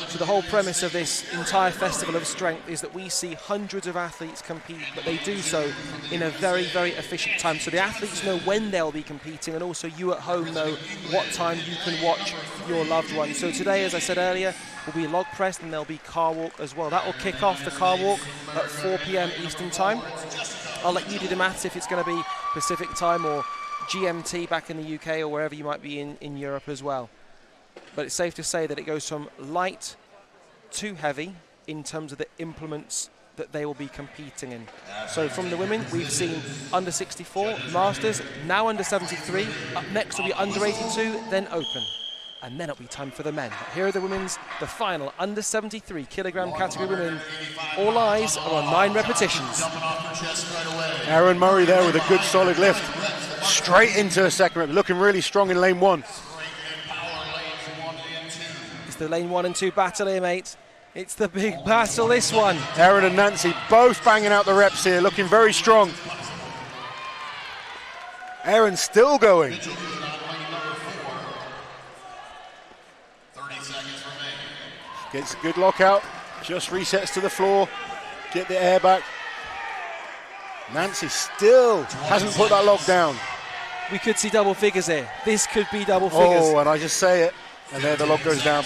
So the whole premise of this entire festival of strength is that we see hundreds of athletes compete, but they do so in a very, very efficient time. So the athletes know when they'll be competing, and also you at home know what time you can watch your loved one. So today, as I said earlier, will be log press and there'll be car walk as well. That will kick off the car walk at 4 p.m. Eastern time. I'll let you do the maths if it's going to be Pacific time or GMT back in the UK or wherever you might be in Europe as well. But it's safe to say that it goes from light to heavy in terms of the implements that they will be competing in. So from the women, we've seen under 64, masters, now under 73. Up next will be under 82, then open. And then it'll be time for the men. Here are the women's, the final under 73 kilogram category women. All eyes are on 9 repetitions. Erin Murray there with a good solid lift. Straight into her second rep, looking really strong in lane 1. It's the lane 1 and 2 battle here, mate. It's the big battle, this one. Erin and Nancy both banging out the reps here, looking very strong. Erin still going. 30 seconds remaining. Gets a good lockout, just resets to the floor, get the air back. Nancy still hasn't put that log down. We could see double figures here. This could be double figures. Oh, and I just say it, and there the log goes down.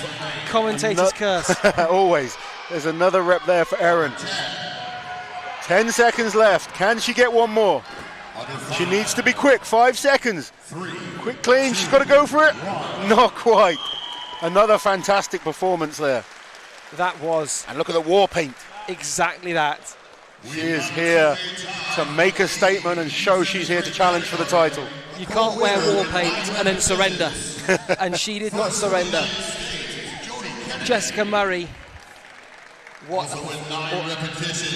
Commentator's curse. Always. There's another rep there for Erin. 10 seconds left. Can she get 1 more? She needs to be quick. 5 seconds. Quick clean. She's got to go for it. Not quite. Another fantastic performance there. That was. And look at the war paint. Exactly that. She is here to make a statement and show she's here to challenge for the title. You can't wear war paint and then surrender. And she did not surrender. Jessica Murray.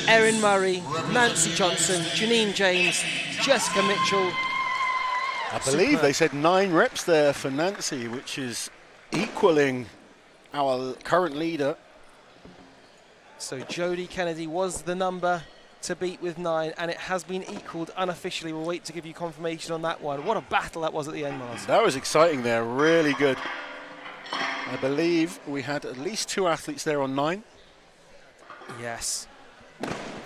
Erin Murray, Nancy Johnson, Janine James, Jessica Mitchell. I believe they said 9 reps there for Nancy, which is equaling our current leader. So Jodie Kennedy was the number to beat with 9, and it has been equaled unofficially. We'll wait to give you confirmation on that one. What a battle that was at the end, Mars. That was exciting there, really good. I believe we had at least 2 athletes there on 9. Yes.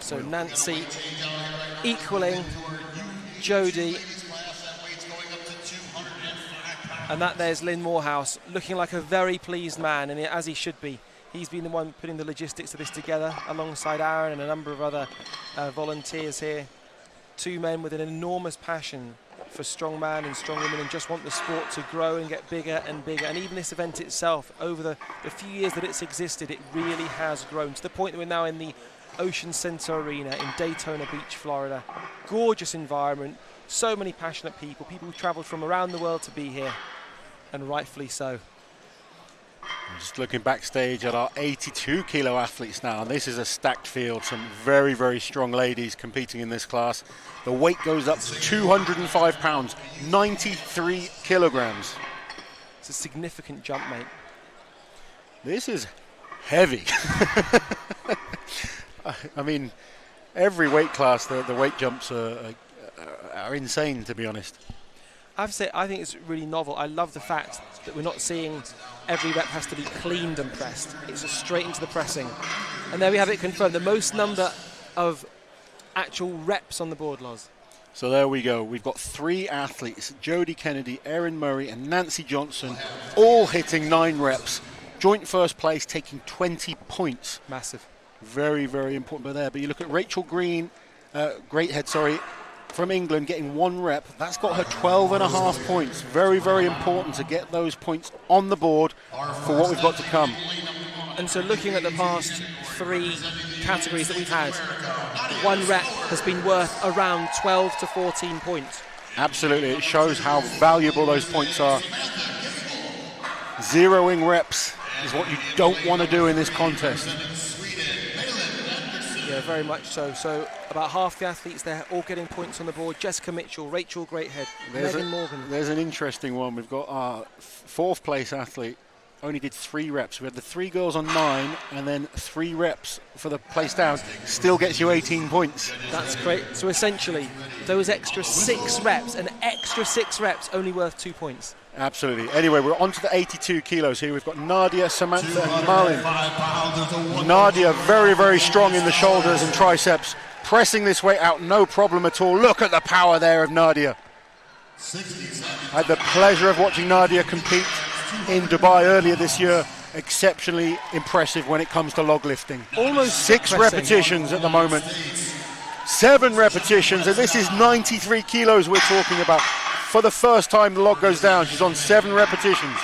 So Nancy equaling Jodie. And that there's Lynn Morehouse, looking like a very pleased man, and as he should be. He's been the one putting the logistics of this together alongside Aaron and a number of other volunteers here. 2 men with an enormous passion for strongman and strongwomen and just want the sport to grow and get bigger and bigger. And even this event itself, over the few years that it's existed, it really has grown to the point that we're now in the Ocean Center Arena in Daytona Beach, Florida. Gorgeous environment, so many passionate people who traveled from around the world to be here, and rightfully so. I'm just looking backstage at our 82 kilo athletes now, and this is a stacked field. Some very, very strong ladies competing in this class. The weight goes up to 205 pounds, 93 kilograms. It's a significant jump, mate. This is heavy. I mean, every weight class, the weight jumps are insane, to be honest. I have to say, I think it's really novel. I love the fact that we're not seeing every rep has to be cleaned and pressed. It's just straight into the pressing. And there we have it confirmed. The most number of actual reps on the board, Loz. So there we go. We've got 3 athletes, Jodie Kennedy, Erin Murray and Nancy Johnson, all hitting 9 reps. Joint first place, taking 20 points. Massive. Very, very important there. But you look at Rachel Green, Greathead, from England, getting 1 rep. That's got her 12.5 points. Very, very important to get those points on the board for what we've got to come. And so looking at the past 3 categories that we've had, 1 rep has been worth around 12 to 14 points. Absolutely, it shows how valuable those points are. Zeroing reps is what you don't want to do in this contest. Yeah, very much so. So about half the athletes there all getting points on the board. Jessica Mitchell, Rachel Greathead, Megan Morgan. There's an interesting one. We've got our 4th place athlete, only did 3 reps. We had the 3 girls on 9 and then 3 reps for the place down. Still gets you 18 points. That's great. So essentially, those extra 6 reps, only worth 2 points. Absolutely. Anyway, we're on to the 82 kilos here. We've got Nadia, Samantha and Marlin. Nadia very, very strong in the shoulders and triceps, pressing this weight out, no problem at all. Look at the power there of Nadia. I had the pleasure of watching Nadia compete in Dubai earlier this year. Exceptionally impressive when it comes to log lifting. Almost 6 pressing. repetitions at the moment. 7 repetitions, and this is 93 kilos we're talking about. For the first time the log goes down, she's on 7 repetitions.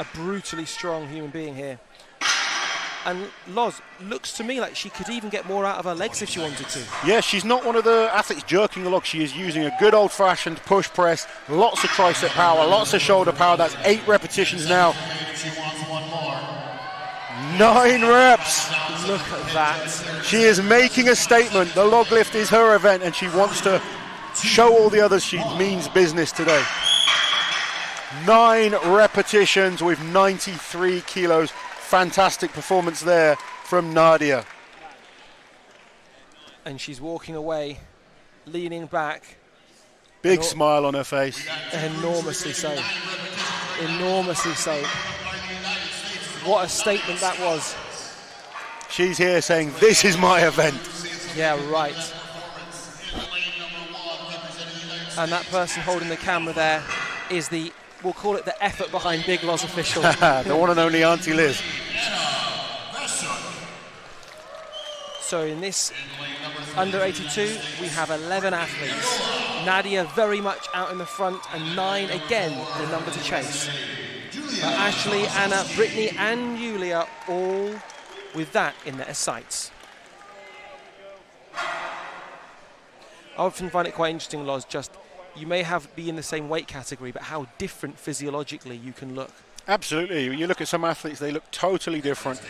A brutally strong human being here. And Loz, looks to me like she could even get more out of her legs if she wanted to. Yeah, she's not one of the athletes jerking the log. She is using a good old-fashioned push press, lots of tricep power, lots of shoulder power. That's 8 repetitions now. 9 reps. Look at that. She is making a statement. The log lift is her event and she wants to show all the others she means business today. 9 repetitions with 93 kilos. Fantastic performance there from Nadia. And she's walking away, leaning back. Big smile on her face. Enormously so. Enormously so. What a statement that was. She's here saying, this is my event. Yeah, right. And that person holding the camera there is the, we'll call it the effort behind Big Loz official. The one and only Auntie Liz. So in this under 82, we have 11 athletes. Nadia very much out in the front, and 9 again, the number to chase. But Ashley, Anna, Brittany and Yulia all with that in their sights. I often find it quite interesting, Loz, just you may be in the same weight category, but how different physiologically you can look. Absolutely. When you look at some athletes, they look totally different.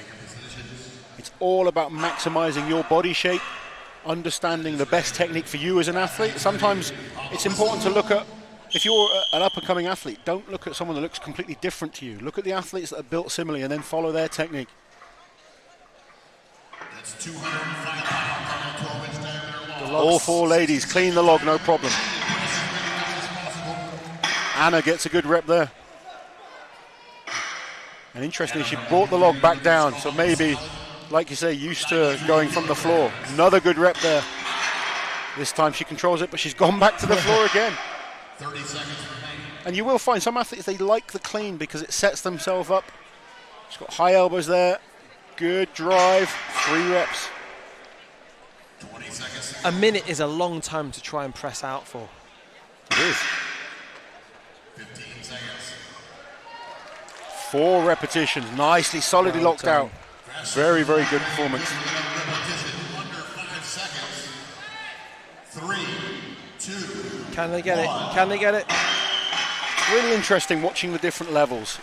It's all about maximizing your body shape, understanding the best technique for you as an athlete. Sometimes it's important to look at, if you're an up-and-coming athlete, don't look at someone that looks completely different to you. Look at the athletes that are built similarly and then follow their technique. That's 205 pounds. All 4 ladies clean the log, no problem. Anna gets a good rep there. And interestingly, she brought the log back down, so maybe, like you say, used to going from the floor. Another good rep there. This time she controls it, but she's gone back to the floor again. 30 seconds remaining. And you will find some athletes, they like the clean because it sets themselves up. She's got high elbows there. Good drive, 3 reps. 20 seconds. A minute is a long time to try and press out for. It is. 15 seconds. 4 repetitions, nicely, solidly locked out. Very, very good performance. Under 5 seconds. 3, 2. Can they get it? Can they get it? Really interesting watching the different levels.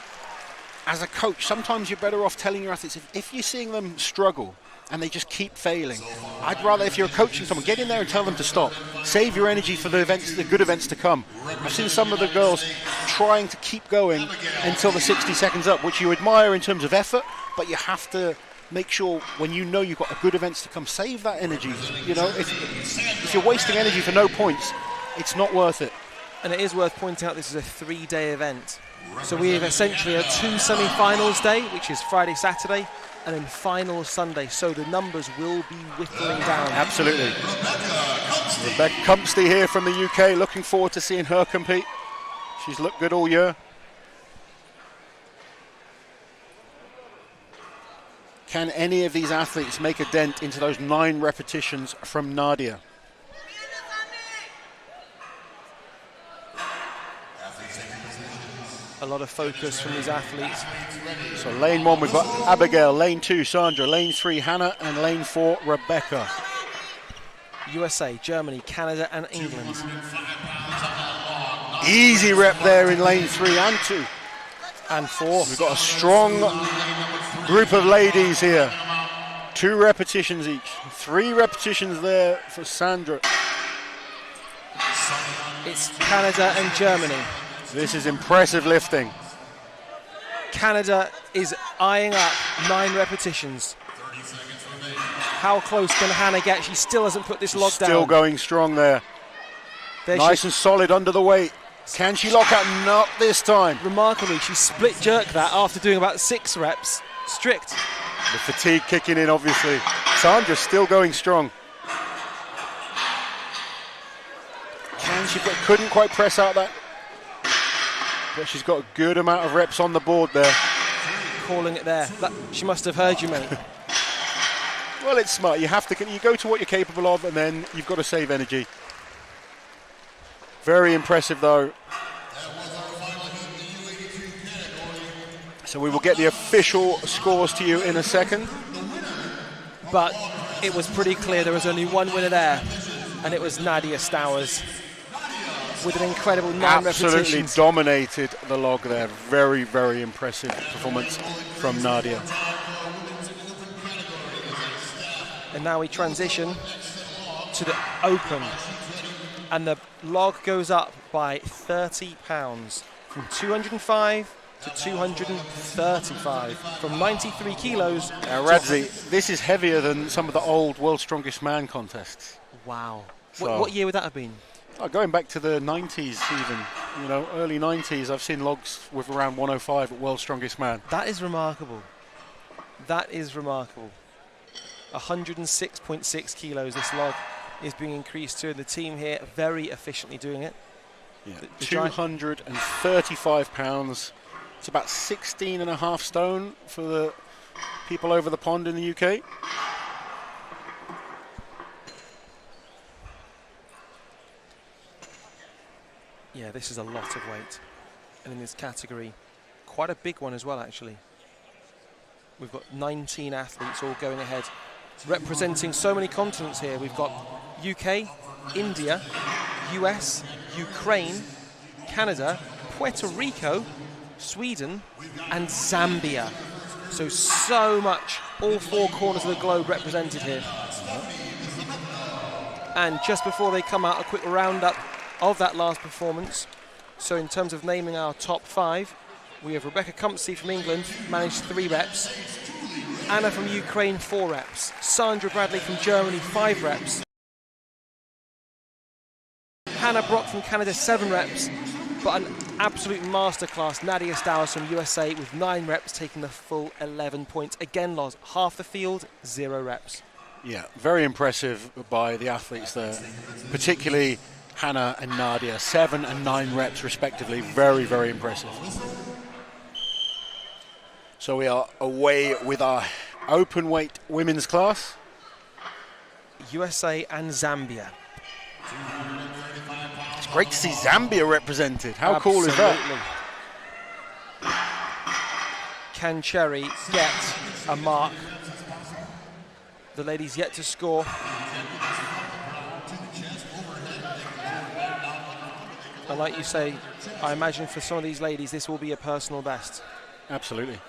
As a coach, sometimes you're better off telling your athletes, if you're seeing them struggle and they just keep failing, I'd rather, if you're coaching someone, get in there and tell them to stop. Save your energy for the events, the good events to come. I've seen some of the girls trying to keep going until the 60 seconds up, which you admire in terms of effort, but you have to make sure when you know you've got a good events to come, save that energy. You know, if you're wasting energy for no points, it's not worth it. And it is worth pointing out this is a 3-day event. So we have essentially a 2 semi-finals day, which is Friday, Saturday, and then finals Sunday. So the numbers will be whittling down. Absolutely. Rebecca Cumpsty here from the UK. Looking forward to seeing her compete. She's looked good all year. Can any of these athletes make a dent into those 9 repetitions from Nadia? A lot of focus from these athletes. So lane 1 we've got Abigail, lane 2 Sandra, lane 3 Hannah, and lane 4 Rebecca. USA, Germany, Canada and England. Easy rep there in lane 3 and 2. And 4. We've got a strong group of ladies here. 2 repetitions each. 3 repetitions there for Sandra. It's Canada and Germany. This is impressive lifting. Canada is eyeing up 9 repetitions. How close can Hannah get? She still hasn't put this log down. Still going strong there. Nice and solid under the weight. Can she lock out? Not this time. Remarkably, she split jerked that after doing about 6 reps. Strict. The fatigue kicking in, obviously. Sandra's still going strong. Can she? Couldn't quite press out that. But she's got a good amount of reps on the board there. Calling it there. She must have heard you, mate. Well, it's smart. You have to. You go to what you're capable of, and then you've got to save energy. Very impressive, though. So we will get the official scores to you in a second. But it was pretty clear there was only one winner there, and it was Nadia Stowers with an incredible 9 Absolutely repetitions. dominated the log there. Very, very impressive performance from Nadia. And now we transition to the open. And the log goes up by 30 pounds from 205 to 235, from 93 kilos. Now, Radzi, this is heavier than some of the old World's Strongest Man contests. Wow. So, what year would that have been? Going back to the 90s even, early 90s, I've seen logs with around 105 at World's Strongest Man. That is remarkable. That is remarkable. 106.6 kilos this log is being increased to, and the team here very efficiently doing it. Yeah, 235 pounds. It's about 16.5 stone for the people over the pond in the UK. Yeah, this is a lot of weight. And in this category, quite a big one as well, actually. We've got 19 athletes all going ahead, representing so many continents here. We've got UK, India, US, Ukraine, Canada, Puerto Rico, Sweden, and Zambia. So much, all 4 corners of the globe represented here. And just before they come out, a quick roundup of that last performance. So in terms of naming our top 5, we have Rebecca Cumpsey from England, managed 3 reps. Anna from Ukraine, 4 reps. Sandra Bradley from Germany, 5 reps. Hannah Brock from Canada, 7 reps. But an absolute masterclass, Nadia Stowers from USA with 9 reps, taking the full 11 points. Again, lost half the field, 0 reps. Yeah, very impressive by the athletes there, particularly Hannah and Nadia, 7 and 9 reps respectively. Very, very impressive. So we are away with our open weight women's class. USA and Zambia. It's Great to see Zambia represented. How cool is that? Can Cherry get a mark? The lady's yet to score. And like you say, I imagine for some of these ladies, this will be a personal best. Absolutely.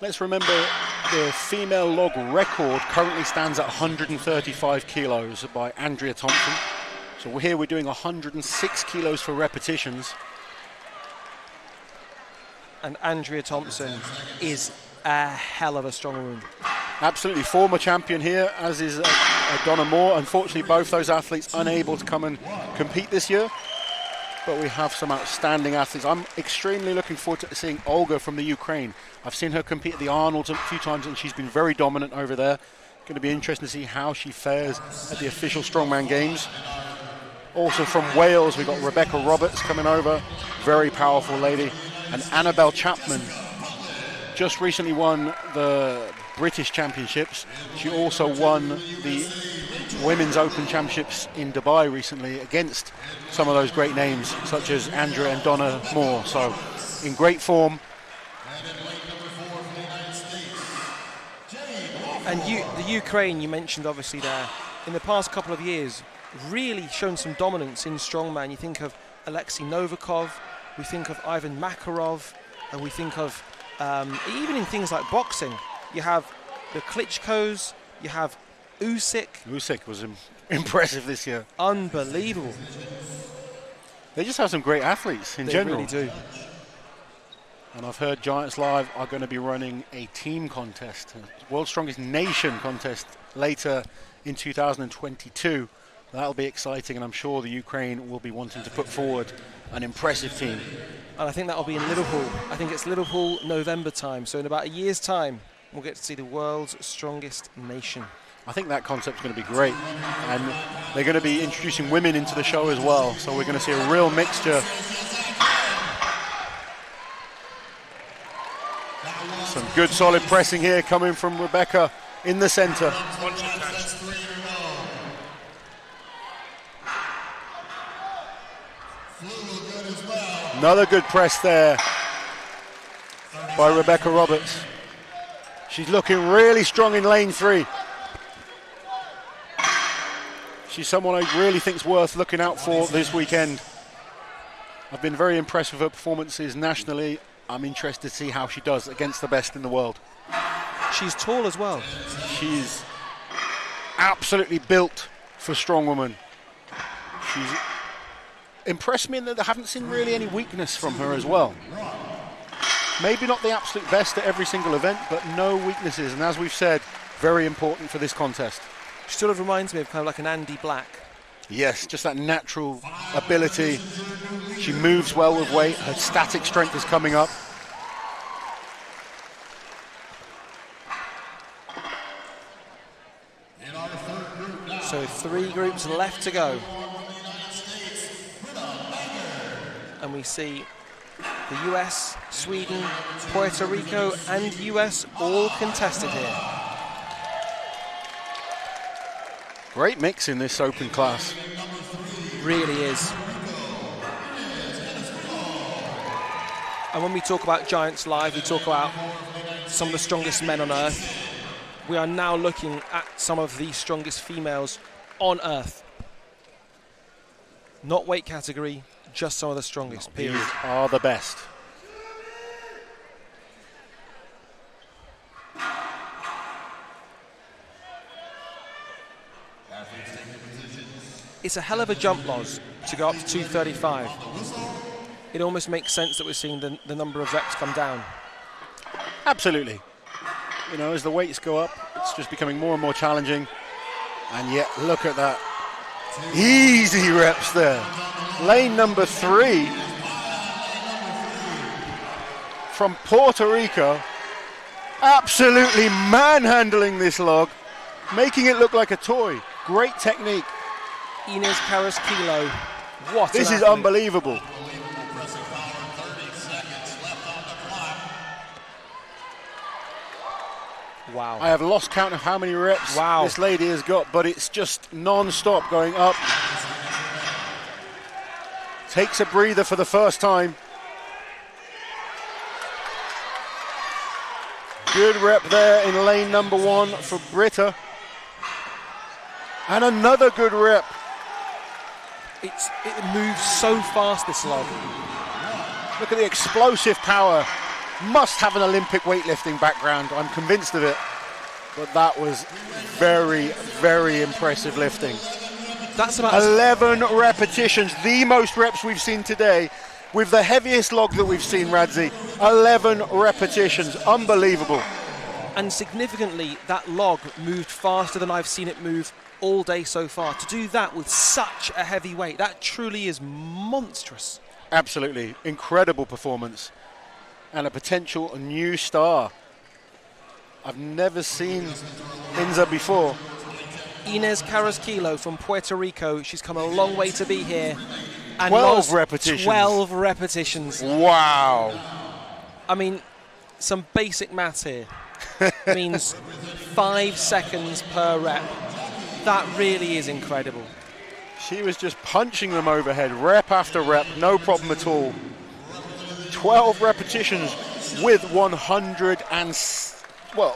Let's remember the female log record currently stands at 135 kilos by Andrea Thompson. So here we're doing 106 kilos for repetitions. And Andrea Thompson is a hell of a strong woman. Absolutely, former champion here, as is Donna Moore. Unfortunately, both those athletes unable to come and compete this year. But we have some outstanding athletes. I'm extremely looking forward to seeing Olga from the Ukraine. I've seen her compete at the Arnolds a few times, and she's been very dominant over there. Going to be interesting to see how she fares at the official Strongman Games. Also from Wales, we've got Rebecca Roberts coming over. Very powerful lady. And Annabelle Chapman just recently won the British Championships. She also won the Women's Open Championships in Dubai recently against some of those great names such as Andrea and Donna Moore. So in great form. And the Ukraine you mentioned obviously there, in the past couple of years, really shown some dominance in strongman. You think of Alexei Novikov, we think of Ivan Makarov, and we think of even in things like boxing, you have the Klitschko's, you have Usyk. Usyk was impressive this year. Unbelievable. They just have some great athletes in general. They really do. And I've heard Giants Live are going to be running a team contest, a World's Strongest Nation contest later in 2022. That'll be exciting, and I'm sure the Ukraine will be wanting to put forward an impressive team. And I think that'll be in Liverpool. I think it's Liverpool November time. So in about a year's time, we'll get to see the world's strongest nation. I think that concept's going to be great. And they're going to be introducing women into the show as well. So we're going to see a real mixture. Some good solid pressing here coming from Rebecca in the center. Another good press there by Rebecca Roberts. She's looking really strong in lane 3. She's someone I really think's worth looking out for this weekend. I've been very impressed with her performances nationally. I'm interested to see how she does against the best in the world. She's tall as well. She's absolutely built for strong woman. She's impressed me in that I haven't seen really any weakness from her as well. Maybe not the absolute best at every single event, but no weaknesses. And as we've said, very important for this contest. She sort of reminds me of kind of like an Andy Black. Yes, just that natural ability. She moves well with weight. Her static strength is coming up. So 3 groups left to go. And we see the US, Sweden, Puerto Rico and US all contested here. Great mix in this open class. Really is. And when we talk about Giants Live, we talk about some of the strongest men on earth. We are now looking at some of the strongest females on earth. Not weight category, just some of the strongest, period. These are the best. It's a hell of a jump, Loz, to go up to 235. It almost makes sense that we're seeing the number of reps come down. Absolutely. You know, as the weights go up, it's just becoming more and more challenging. And yet, look at that. Easy reps there. Lane number 3 from Puerto Rico. Absolutely manhandling this log, making it look like a toy. Great technique. Inez Carrasquillo. What This an is athlete. unbelievable. Wow. I have lost count of how many reps this lady has got, but it's just non-stop going up. Takes a breather for the first time. Good rep there in lane number 1 for Britta. And another good rep. It moves so fast, this log. Look at the explosive power. Must have an Olympic weightlifting background, I'm convinced of it. But that was very, very impressive lifting. That's about 11 repetitions, the most reps we've seen today, with the heaviest log that we've seen, Radzi. 11 repetitions, unbelievable. And significantly, that log moved faster than I've seen it move all day so far. To do that with such a heavy weight, that truly is monstrous. Absolutely, incredible performance. And a potential new star. I've never seen Inza before. Inez Carrasquillo from Puerto Rico. She's come a long way to be here. And 12 repetitions. 12 repetitions. Wow. I mean, some basic math here means 5 seconds per rep. That really is incredible. She was just punching them overhead, rep after rep, no problem at all. 12 repetitions with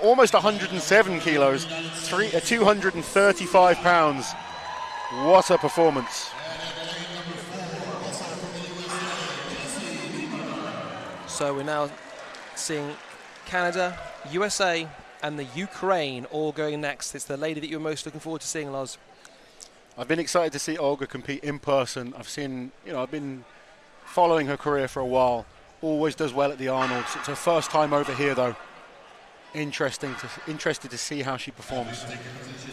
almost 107 kilos, 235 pounds. What a performance. So we're now seeing Canada, USA, and the Ukraine all going next. It's the lady that you're most looking forward to seeing, Loz. I've been excited to see Olga compete in person. I've been following her career for a while. Always does well at the Arnolds. It's her first time over here, though. Interested to see how she performs.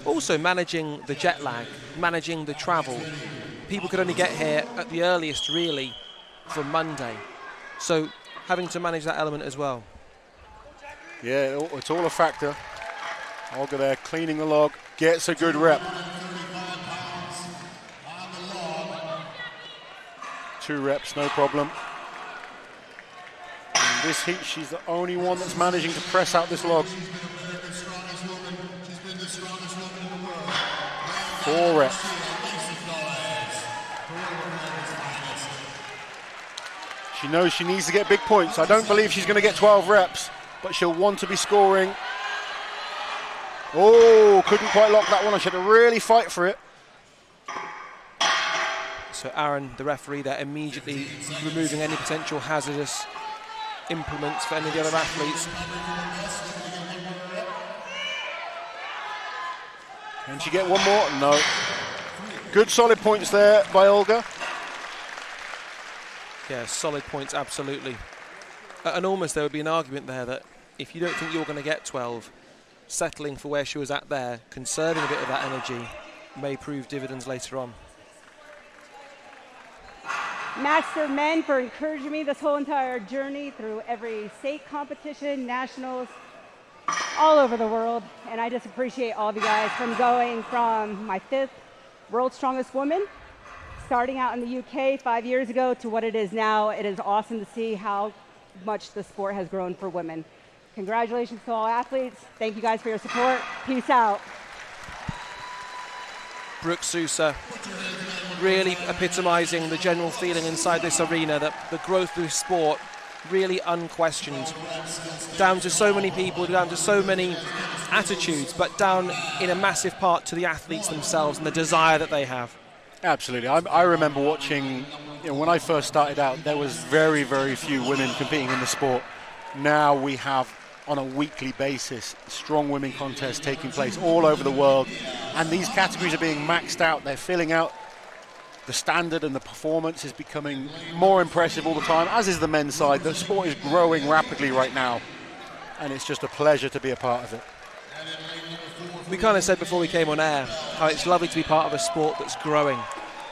Also managing the jet lag, managing the travel. People could only get here at the earliest, really, from Monday. So having to manage that element as well. Yeah, it's all a factor. Olga there cleaning the log, gets a good rep. 2 reps, no problem. In this heat, she's the only one that's managing to press out this log. 4 reps. She knows she needs to get big points. I don't believe she's going to get 12 reps, but she'll want to be scoring. Oh, couldn't quite lock that one. I should have really fight for it. So Aaron, the referee there, immediately removing any potential hazardous implements for any of the other athletes. Can she get one more? No. Good solid points there by Olga. Yeah, solid points, absolutely. And almost there would be an argument there that if you don't think you're going to get 12, settling for where she was at there, conserving a bit of that energy, may prove dividends later on. Master Men for encouraging me this whole entire journey through every state competition, nationals, all over the world. And I just appreciate all of you guys from going from my 5th World's Strongest Woman, starting out in the UK 5 years ago, to what it is now. It is awesome to see how much the sport has grown for women. Congratulations to all athletes. Thank you guys for your support. Peace out. Brooke Sousa really epitomising the general feeling inside this arena that the growth of this sport really unquestioned. Down to so many people, down to so many attitudes, but down in a massive part to the athletes themselves and the desire that they have. Absolutely. I remember watching, when I first started out, there was very, very few women competing in the sport. Now we have, on a weekly basis, strong women contests taking place all over the world, and these categories are being maxed out. They're filling out. The standard and the performance is becoming more impressive all the time, as is the men's side. The sport is growing rapidly right now, and it's just a pleasure to be a part of it. We kind of said before we came on air how it's lovely to be part of a sport that's growing,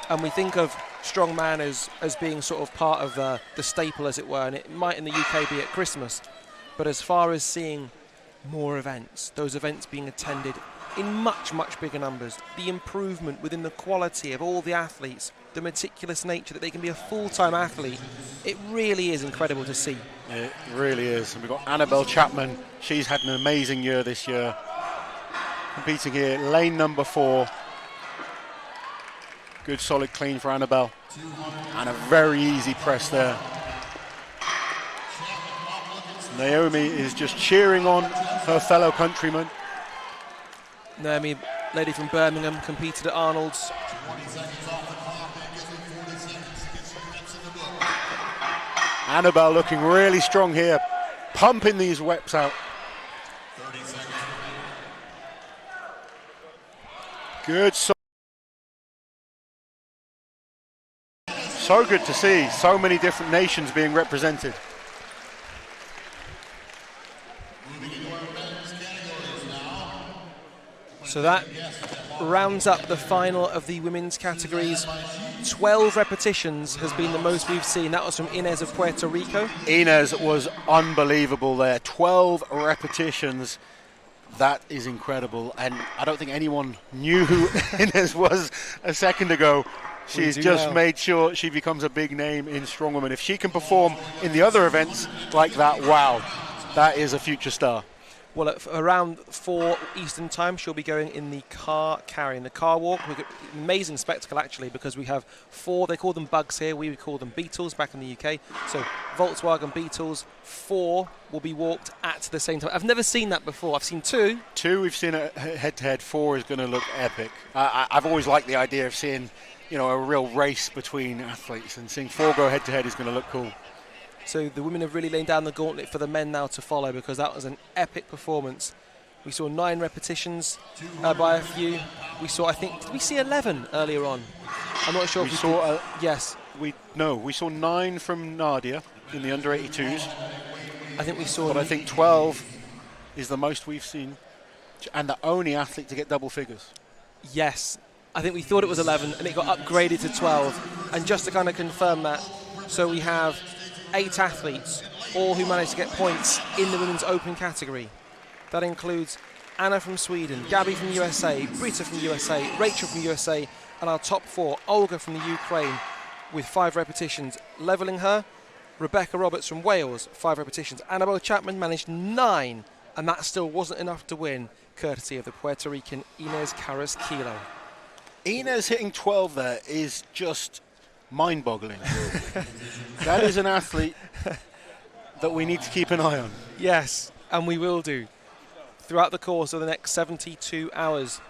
and we think of Strongman as being sort of part of the staple, as it were, and it might in the UK be at Christmas. But as far as seeing more events, those events being attended in much, much bigger numbers, the improvement within the quality of all the athletes, the meticulous nature, that they can be a full-time athlete, it really is incredible to see. It really is. And we've got Annabelle Chapman. She's had an amazing year this year. Competing here, lane number 4. Good solid clean for Annabelle. And a very easy press there. Naomi is just cheering on her fellow countrymen. Naomi, lady from Birmingham, competed at Arnold's. Annabelle looking really strong here, pumping these reps out. Good. So good to see so many different nations being represented. So that rounds up the final of the women's categories. 12 repetitions has been the most we've seen. That was from Inez of Puerto Rico. Inez was unbelievable there. 12 repetitions. That is incredible. And I don't think anyone knew who Inez was a second ago. She's just made sure she becomes a big name in Strongwoman. If she can perform in the other events like that, wow, that is a future star. Well, at around 4 Eastern time, she'll be going in the car carrying the car walk. Amazing spectacle, actually, because we have 4, they call them bugs here, we would call them beetles back in the UK. So Volkswagen Beetles, 4 will be walked at the same time. I've never seen that before. I've seen 2. 2 we've seen it head-to-head. 4 is going to look epic. I've always liked the idea of seeing, you know, a real race between athletes, and seeing 4 go head-to-head is going to look cool. So the women have really laid down the gauntlet for the men now to follow, because that was an epic performance. We saw 9 repetitions by a few. We saw, I think, did we see 11 earlier on? I'm not sure. We saw, yes. We saw 9 from Nadia in the under 82s. I think we saw. But I think 12 is the most we've seen, and the only athlete to get double figures. Yes. I think we thought it was 11, and it got upgraded to 12. And just to kind of confirm that, so we have 8 athletes, all who managed to get points in the women's open category. That includes Anna from Sweden, Gabby from USA, Britta from USA, Rachel from USA, and our top 4, Olga from the Ukraine, with 5 repetitions. Levelling her, Rebecca Roberts from Wales, 5 repetitions. Annabelle Chapman managed 9, and that still wasn't enough to win, courtesy of the Puerto Rican Inez Carrasquillo. Inez hitting 12 there is just mind-boggling. That is an athlete that we need to keep an eye on. Yes, and we will do throughout the course of the next 72 hours.